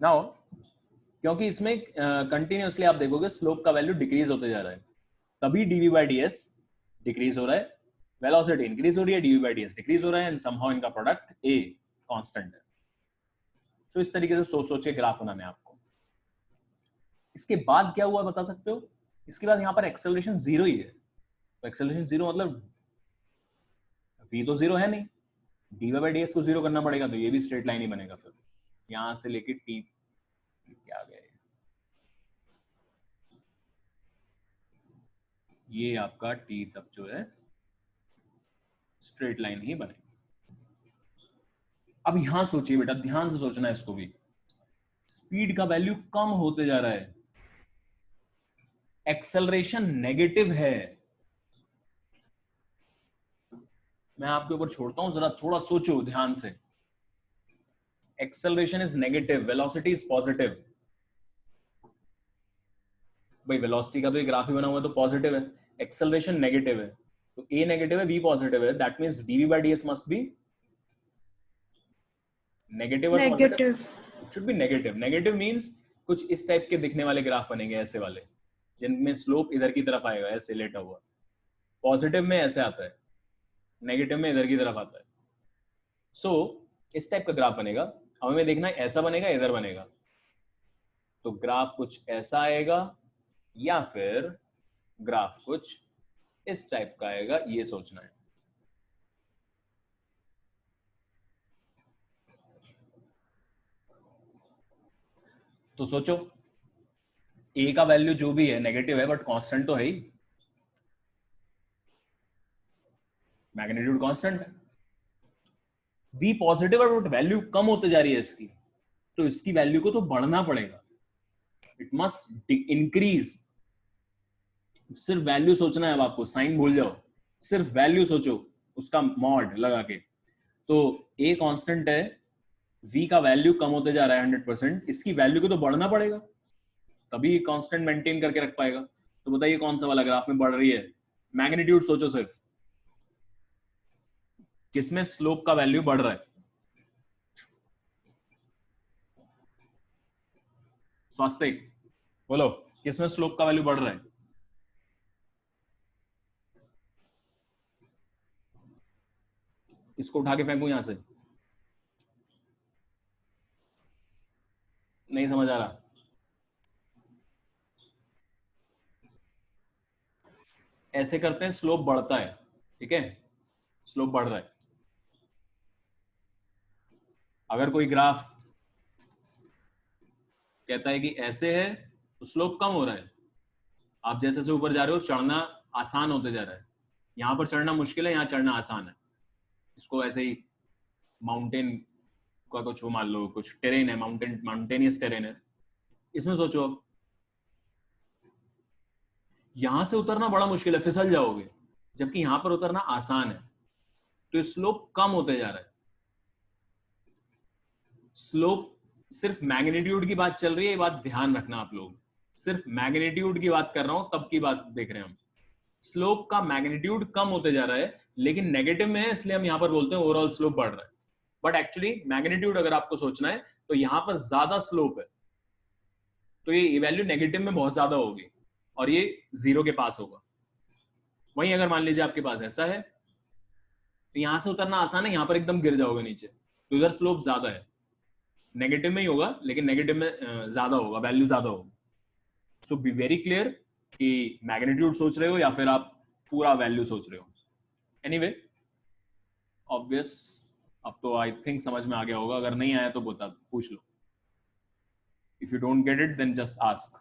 नाउ क्योंकि इसमें कंटिन्यूअसली आप देखोगे स्लोप का वैल्यू डिक्रीज होते जा रहा है, तभी DV by D S decrease हो रहा है, वेलोसिटी इंक्रीज हो रही है, DV by D S decrease हो रहा है, एंड समहाउ इनका प्रोडक्ट ए कांस्टेंट है. तो इस तरीके से सोच सोच के ग्राफ बनाना है आपको. इसके बाद क्या हुआ बता सकते हो? इसके बाद यहाँ पर एक्सेलरेशन जीरो ही है, तो एक्सेलरेशन जीरो मतलब v तो जीरो है नहीं, डीवी बाई डी एस को जीरो करना पड़ेगा, तो ये भी स्ट्रेट लाइन ही बनेगा. फिर यहां से लेके टी क्या गया, ये आपका टी तक जो है स्ट्रेट लाइन ही बनेगी. अब यहां सोचिए बेटा, ध्यान से सोचना है इसको भी. स्पीड का वैल्यू कम होते जा रहा है, एक्सेलरेशन नेगेटिव है. मैं आपके ऊपर छोड़ता हूं, जरा थोड़ा सोचो ध्यान से. Acceleration is negative, velocity is positive. भाई वेलोसिटी का तो ये ग्राफ ही बना हुआ है, तो पॉजिटिव है. एक्सेलरेशन नेगेटिव है, तो ए नेगेटिव है, वी पॉजिटिव है, that means d v by d s must be negative or positive. It should be negative. Negative means कुछ इस टाइप के दिखने वाले ग्राफ बनेंगे, ऐसे वाले जिनमें स्लोप इधर की तरफ आएगा, ऐसे लेटा हुआ. पॉजिटिव में ऐसे आता है, नेगेटिव में इधर की तरफ आता है. सो इस टाइप का ग्राफ बनेगा. अब हमें देखना है ऐसा बनेगा इधर बनेगा, तो ग्राफ कुछ ऐसा आएगा या फिर ग्राफ कुछ इस टाइप का आएगा, ये सोचना है. तो सोचो, ए का वैल्यू जो भी है नेगेटिव है, बट कांस्टेंट तो है ही, मैग्नीट्यूड कांस्टेंट है. वी पॉजिटिव है बट वैल्यू कम होते जा रही है इसकी, तो इसकी वैल्यू को तो बढ़ना पड़ेगा. It must increase. सिर्फ वैल्यू सोचना है. अब आपको साइन भूल जाओ, सिर्फ वैल्यू सोचो, उसका मॉड लगा के. तो ए कांस्टेंट है, v का वैल्यू कम होते जा रहा है 100%, इसकी वैल्यू को तो बढ़ना पड़ेगा, तभी कांस्टेंट मेंटेन करके रख पाएगा. तो बताइए कौन सा वाला ग्राफ में बढ़ रही है? मैग्नीट्यूड सोचो सिर्फ, किसमें स्लोप का वैल्यू बढ़ रहा है? स्वास्तिक बोलो, किसमें स्लोप का वैल्यू बढ़ रहा है? इसको उठा के फेंकू यहां से, नहीं समझ आ रहा? ऐसे करते हैं, स्लोप बढ़ता है, ठीक है, स्लोप बढ़ रहा है. अगर कोई ग्राफ कहता है कि ऐसे है तो स्लोप कम हो रहा है. आप जैसे से ऊपर जा रहे हो, चढ़ना आसान होते जा रहा है. यहां पर चढ़ना मुश्किल है, यहां चढ़ना आसान है. इसको ऐसे ही माउंटेन का कुछ वो मान लो, कुछ टेरेन है, माउंटेनियस टेरेन है. इसमें सोचो, अब यहां से उतरना बड़ा मुश्किल है, फिसल जाओगे, जबकि यहां पर उतरना आसान है, तो स्लोप कम होते जा रहा है. स्लोप सिर्फ मैग्नीट्यूड की बात चल रही है, ये बात ध्यान रखना आप लोग. सिर्फ मैग्नीट्यूड की बात कर रहा हूं, तब की बात देख रहे हैं हम. स्लोप का मैग्नीट्यूड कम होते जा रहा है, लेकिन नेगेटिव में है, इसलिए हम यहां पर बोलते हैं ओवरऑल स्लोप बढ़ रहा है. बट एक्चुअली मैग्नीट्यूड अगर आपको सोचना है, तो यहां पर ज्यादा स्लोप है, तो ये वैल्यू नेगेटिव में बहुत ज्यादा होगी और ये जीरो के पास होगा. वहीं अगर मान लीजिए आपके पास ऐसा है, तो यहां से उतरना आसान है, यहां पर एकदम गिर जाओगे नीचे, तो इधर स्लोप ज्यादा है. नेगेटिव में ही होगा, लेकिन नेगेटिव में ज्यादा होगा, वैल्यू ज्यादा होगी. सो बी वेरी क्लियर कि मैग्नीट्यूड सोच रहे हो या फिर आप पूरा वैल्यू सोच रहे हो. एनीवे, ऑब्वियस अब तो आई थिंक समझ में आ गया होगा, अगर नहीं आया तो बता पूछ लो. If you don't get it then just ask.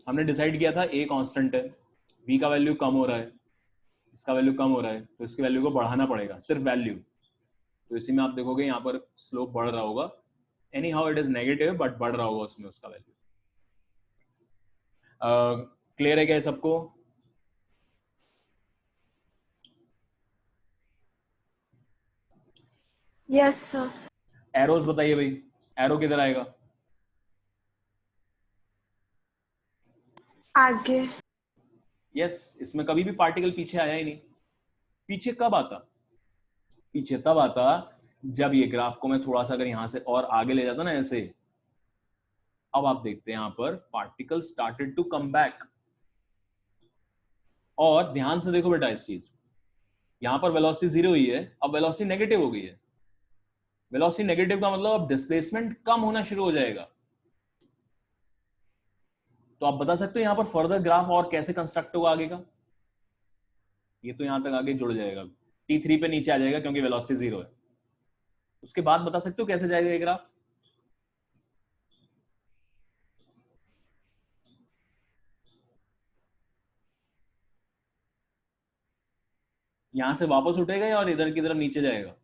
हमने डिसाइड किया था ए कांस्टेंट है, v का वैल्यू कम हो रहा है, इसका वैल्यू कम हो रहा है, तो इसकी वैल्यू को बढ़ाना पड़ेगा, सिर्फ वैल्यू. तो इसी में आप देखोगे यहाँ पर स्लोप बढ़ रहा होगा, any how it is negative but बढ़ रहा होगा उसमें उसका वैल्यू. क्लियर है क्या सबको? Yes sir. एरोज बताइए भाई, एरो किधर आएगा? आगे। यस, इसमें कभी भी पार्टिकल पीछे आया ही नहीं. पीछे कब आता? पीछे तब आता जब ये ग्राफ को मैं थोड़ा सा अगर यहां से और आगे ले जाता ना ऐसे. अब आप देखते हैं यहां पर particle started to come back. और ध्यान से देखो बेटा इस चीज, यहां पर वेलोसिटी जीरो हुई है, अब वेलोसिटी नेगेटिव हो गई है. वेलोसिटी नेगेटिव का मतलब अब डिस्प्लेसमेंट कम होना शुरू हो जाएगा. तो आप बता सकते हो यहां पर फर्दर ग्राफ और कैसे कंस्ट्रक्ट होगा आगे का? ये तो यहां तक आगे जुड़ जाएगा, T3 पे नीचे आ जाएगा क्योंकि वेलोसिटी जीरो है. उसके बाद बता सकते हो कैसे जाएगा ये ग्राफ? यहां से वापस उठेगा या और इधर की तरफ नीचे जाएगा?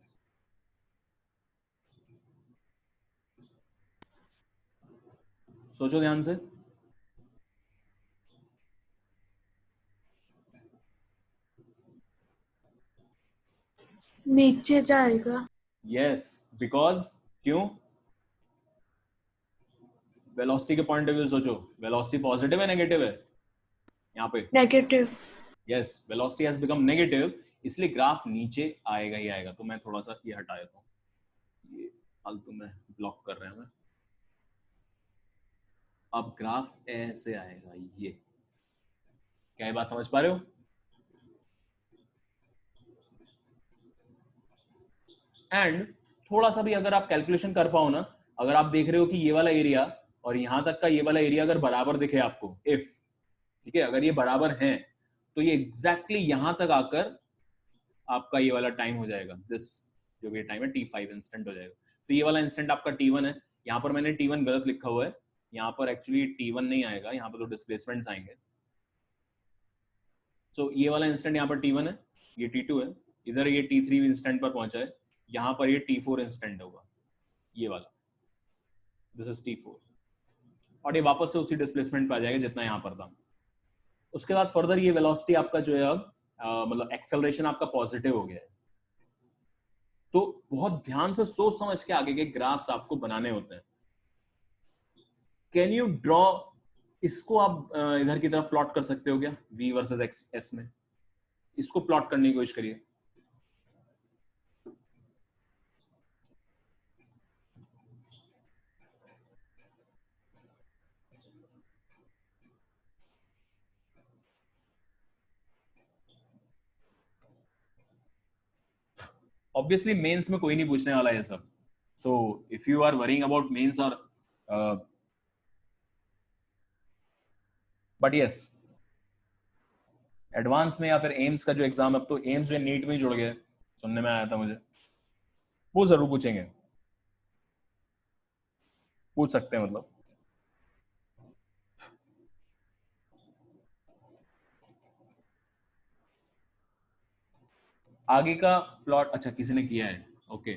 सोचो ध्यान से. नीचे जाएगा। यस, बिकॉज क्यों? वेलोसिटी के पॉइंट ऑफ व्यू सोचो, वेलोसिटी पॉजिटिव है नेगेटिव है यहाँ पे? Negative. Yes, velocity has become negative, इसलिए ग्राफ नीचे आएगा ही आएगा. तो मैं थोड़ा सा ये हटा देता हूँ, ये फालतू में ब्लॉक कर रहे हैं हमें. अब ग्राफ ऐसे आएगा, ये क्या ये बात समझ पा रहे हो? एंड थोड़ा सा भी अगर आप कैलकुलेशन कर पाओ ना, अगर आप देख रहे हो कि ये वाला एरिया और यहां तक का ये वाला एरिया अगर बराबर दिखे आपको, इफ ठीक है अगर ये बराबर है, तो ये एग्जैक्टली यहां तक आकर आपका ये वाला टाइम हो जाएगा, दिस जो भी टाइम है T5 इंस्टेंट हो जाएगा. तो ये वाला इंस्टेंट आपका T1 है. यहाँ पर मैंने T1 गलत लिखा हुआ है, यहाँ पर एक्चुअली T1 नहीं आएगा, यहाँ पर तो डिस्प्लेसमेंट्स आएंगे. सो ये वाला इंस्टेंट यहाँ पर T1 है, ये T2 है, इधर ये T3 इंस्टेंट पर पहुंचा है, यहाँ पर ये T4 इंस्टेंट होगा, ये वाला दिस इज T4. और ये वापस से उसी डिस्प्लेसमेंट पे आ जाएगा जितना यहाँ पर था. उसके बाद फर्दर ये वेलोसिटी आपका जो है अब मतलब एक्सेलरेशन आपका पॉजिटिव हो गया है. तो बहुत ध्यान से सोच समझ के आगे के ग्राफ्स आपको बनाने होते हैं. कैन यू ड्रॉ, इसको आप इधर की तरफ प्लॉट कर सकते हो क्या, v वर्सेस एक्स एस में? इसको प्लॉट करने की कोशिश करिए. ऑब्वियसली मेंस में कोई नहीं पूछने वाला है सब. So if you are worrying about mains और बट यस एडवांस में या फिर एम्स का जो एग्जाम, अब तो एम्स जो नीट में ही जुड़ गया, सुनने में आया था मुझे. वो जरूर पूछेंगे, पूछ सकते हैं मतलब. आगे का प्लॉट अच्छा किसी ने किया है, ओके.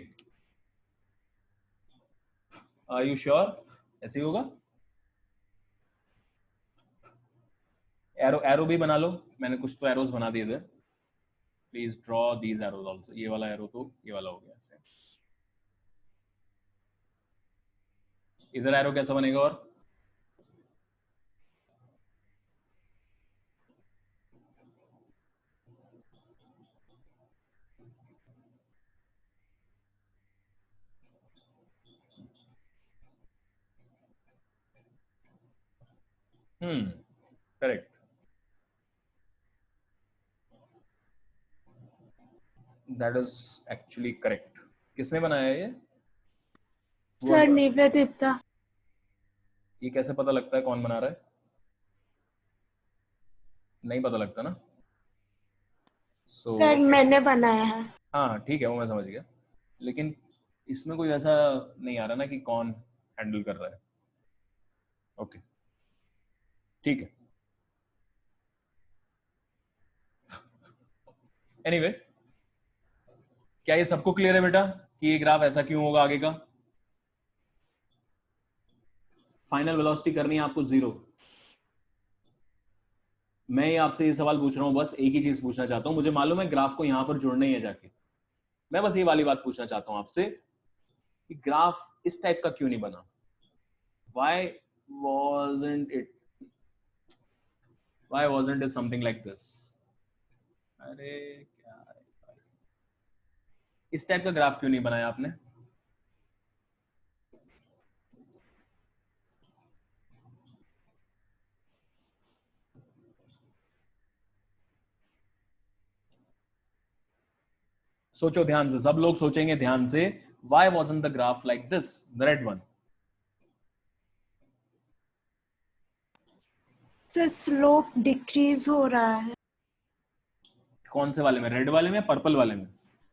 आर यू श्योर ऐसे ही होगा? एरो एरो भी बना लो, मैंने कुछ तो एरोज बना दिए थे. Please draw these arrows also. ये वाला एरो तो ये वाला हो गया ऐसे. इधर एरो कैसा बनेगा? और correct, that is actually correct. किसने बनाया है ये? सर निवेदिता। ये कैसे पता लगता है कौन बना रहा है? नहीं पता लगता ना. सो सर मैंने बनाया है। हाँ ठीक है, वो मैं समझ गया, लेकिन इसमें कोई ऐसा नहीं आ रहा ना कि कौन हैंडल कर रहा है। ओके ठीक है, एनीवे क्या ये सबको क्लियर है बेटा कि ये ग्राफ ऐसा क्यों होगा आगे का? फाइनल वेलोसिटी करनी है आपको 0। मैं आपसे ये सवाल पूछ रहा हूं, बस एक ही चीज पूछना चाहता हूं, मुझे मालूम है ग्राफ को यहां पर जुड़ना ही है जाके, मैं बस ये वाली बात पूछना चाहता हूं आपसे कि ग्राफ इस टाइप का क्यों नहीं बना? why wasn't it why wasn't it something like this? अरे क्या है? इस टाइप का ग्राफ क्यों नहीं बनाया आपने? सोचो ध्यान से, सब लोग सोचेंगे ध्यान से, why wasn't the graph like this, the red one? Sir slope decrease हो रहा है। कौन से वाले में, रेड वाले में, पर्पल वाले में?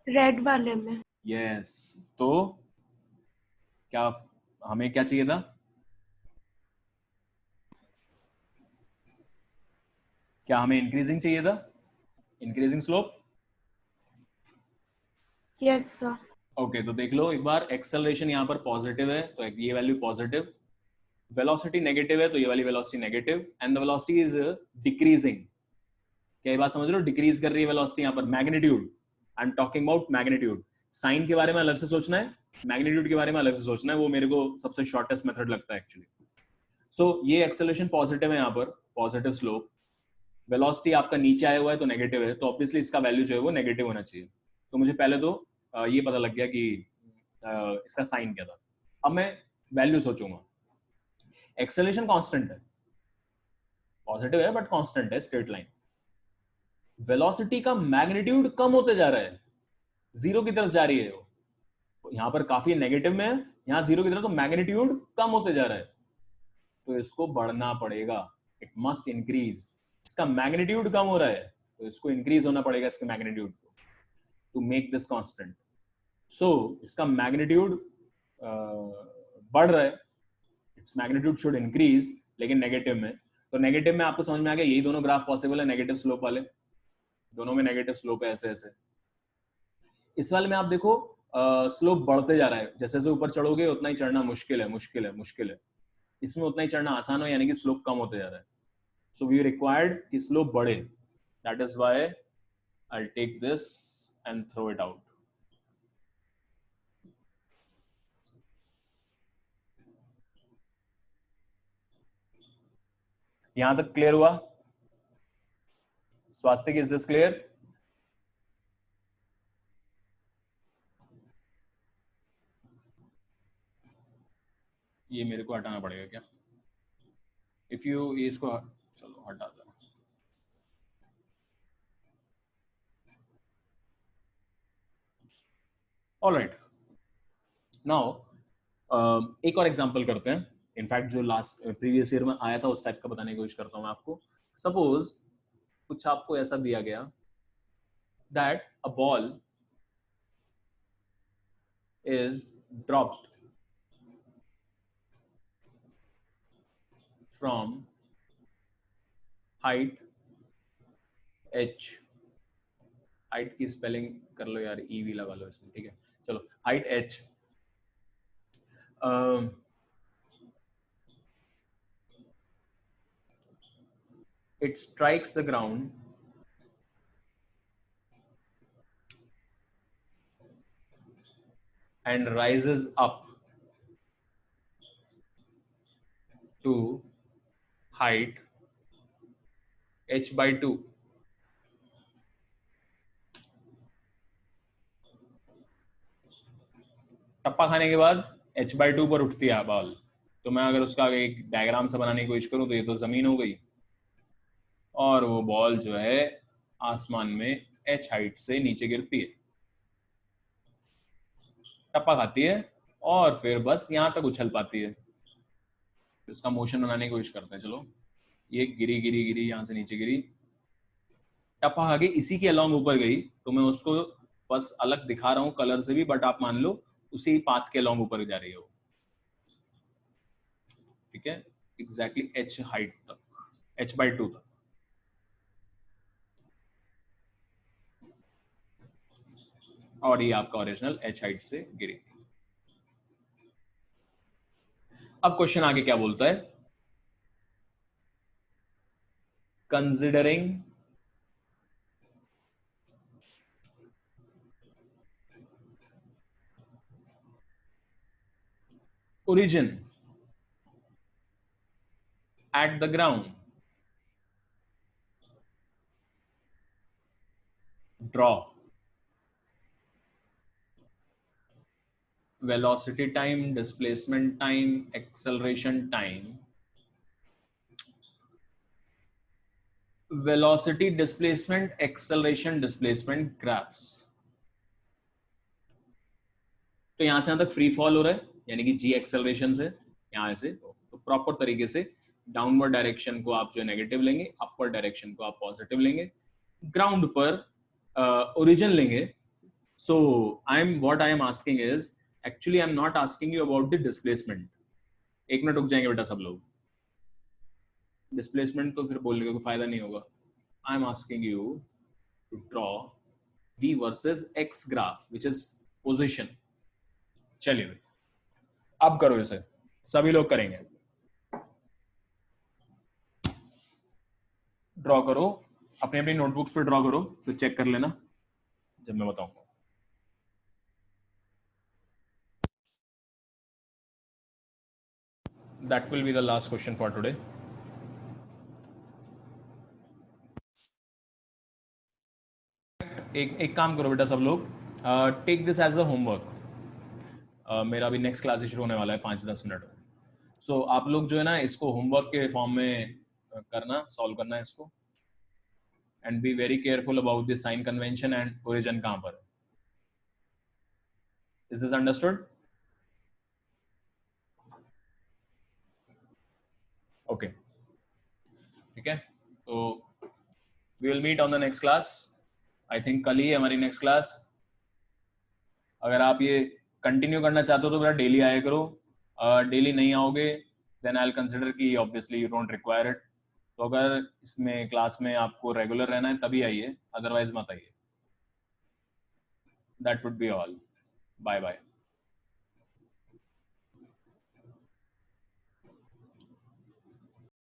रेड वाले में। यस, तो क्या हमें क्या चाहिए था? क्या हमें इंक्रीजिंग चाहिए था, increasing slope? Yes sir. Okay, तो देख लो एक बार, एक्सेलरेशन यहां पर पॉजिटिव है तो ये वैल्यू पॉजिटिव, वेलोसिटी नेगेटिव है तो ये वाली velocity negative, and the velocity is decreasing. क्या ये बात समझ रहे हो? डिक्रीज कर रही है वेलोसिटी यहां पर, magnitude, I am talking about magnitude. Sign के बारे में अलग से सोचना है, मैग्नीट्यूड के बारे में अलग से सोचना है, वो मेरे को सबसे शॉर्टेस्ट मेथड लगता है एक्चुअली। सो ये एक्सेलरेशन पॉजिटिव है यहाँ पर, पॉजिटिव स्लोप, वेलोसिटी आपका नीचे आया हुआ है तो नेगेटिव है, तो ऑब्वियसली इसका वैल्यू जो है वो नेगेटिव होना चाहिए। तो मुझे पहले तो ये पता लग गया कि इसका साइन क्या था। अब मैं वैल्यू सोचूंगा। एक्सेलरेशन कांस्टेंट है, पॉजिटिव है बट कांस्टेंट है, स्ट्रेट लाइन। वेलोसिटी का मैग्नीट्यूड कम होते जा रहा है, जीरो की तरफ जा रही है वो, यहां पर काफी नेगेटिव में है, यहां जीरो की तरफ, तो मैग्नीट्यूड कम होते जा रहा है, तो इसको बढ़ना पड़ेगा, इट मस्ट इंक्रीज। इसका मैग्नीट्यूड कम हो रहा है तो इसको इंक्रीज होना पड़ेगा इसके मैग्नीट्यूड को, टू मेक दिस कांस्टेंट। सो इसका मैग्नीट्यूड बढ़ रहा है, इट्स मैग्नीट्यूड शुड इंक्रीज, लेकिन नेगेटिव में। तो नेगेटिव में आपको समझ में आ गया, यही दोनों ग्राफ पॉसिबल है, नेगेटिव स्लोप वाले, दोनों में नेगेटिव स्लोप है, ऐसे ऐसे। इस वाले में आप देखो स्लोप बढ़ते जा रहा है, जैसे जैसे ऊपर चढ़ोगे उतना ही चढ़ना मुश्किल है, मुश्किल है, मुश्किल है। इसमें उतना ही चढ़ना आसान हो, यानी कि स्लोप कम होते जा रहा है। सो वी रिक्वायर्ड कि स्लोप बढ़े, that is why I take this and throw it out. यहां तक क्लियर हुआ? Swastik, is this clear? ये मेरे को हटाना पड़ेगा क्या? इफ यू, इसको चलो हटा दो। ऑलराइट, नाउ एक और एग्जांपल करते हैं। इनफैक्ट जो लास्ट प्रीवियस ईयर में आया था उस टाइप का बताने की कोशिश करता हूं मैं आपको। सपोज कुछ आपको ऐसा दिया गया that a ball is dropped from height h, height की स्पेलिंग कर लो यार, ईवी लगा लो इसमें, ठीक है, चलो height h, it strikes the ground and rises up to height h/2. टप्पा खाने के बाद h/2 पर उठती है बॉल। तो मैं अगर उसका एक डायग्राम से बनाने की कोशिश करूं तो ये तो जमीन हो गई, और वो बॉल जो है आसमान में h हाइट से नीचे गिरती है, टप्पा खाती है, और फिर बस यहां तक उछल पाती है। उसका मोशन बनाने की कोशिश करते हैं। चलो, ये गिरी गिरी गिरी, यहां से नीचे गिरी, टपक आगे इसी के अलॉन्ग ऊपर गई तो मैं उसको बस अलग दिखा रहा हूं कलर से भी, बट आप मान लो उसी पाथ के अलॉन्ग ऊपर जा रही हो, ठीक है, एग्जैक्टली h हाइट तक, h/2 तक। और ये आपका ओरिजिनल h हाइट से गिरी। अब क्वेश्चन आगे क्या बोलता है, considering origin at the ground, draw velocity time, displacement time, acceleration time, velocity displacement acceleration displacement graphs। तो यहां से यहां तक फ्री फॉल हो रहा है, यानी कि जी एक्सेलरेशन से यहां से, तो प्रॉपर तरीके से डाउनवर्ड डायरेक्शन को आप जो नेगेटिव लेंगे, अपर डायरेक्शन को आप पॉजिटिव लेंगे, ग्राउंड पर ओरिजिन लेंगे। So what I am asking is, actually I am not asking you about the displacement. एक मिनट रुक जाएंगे बेटा सब लोग, डिस्प्लेसमेंट तो फिर बोलने का कोई फायदा नहीं होगा। I am asking you to draw v versus x graph which is position. चलिए भाई अब करो इसे, सभी लोग करेंगे, ड्रॉ करो अपनी अपनी नोटबुक्स पे ड्रॉ करो, तो चेक कर लेना जब मैं बताऊंगा। That will be the last question for today. एक काम करो बेटा सब लोग, take this as a homework. मेरा अभी नेक्स्ट क्लास शुरू होने वाला है 5-10 मिनट में। सो आप लोग जो है ना इसको होमवर्क के फॉर्म में करना, सॉल्व करना है इसको, and be very careful about this sign convention and origin कहां पर है। Is this understood? ओके, ठीक है, तो we will meet on the next class. I think कल ही है हमारी नेक्स्ट क्लास। अगर आप ये कंटिन्यू करना चाहते हो तो बेटा डेली आया करो, डेली नहीं आओगे देन आई विल कंसिडर कि obviously you don't require it. तो अगर इसमें क्लास में आपको रेगुलर रहना है तभी आइए, अदरवाइज मत आइए। That would be all, bye bye.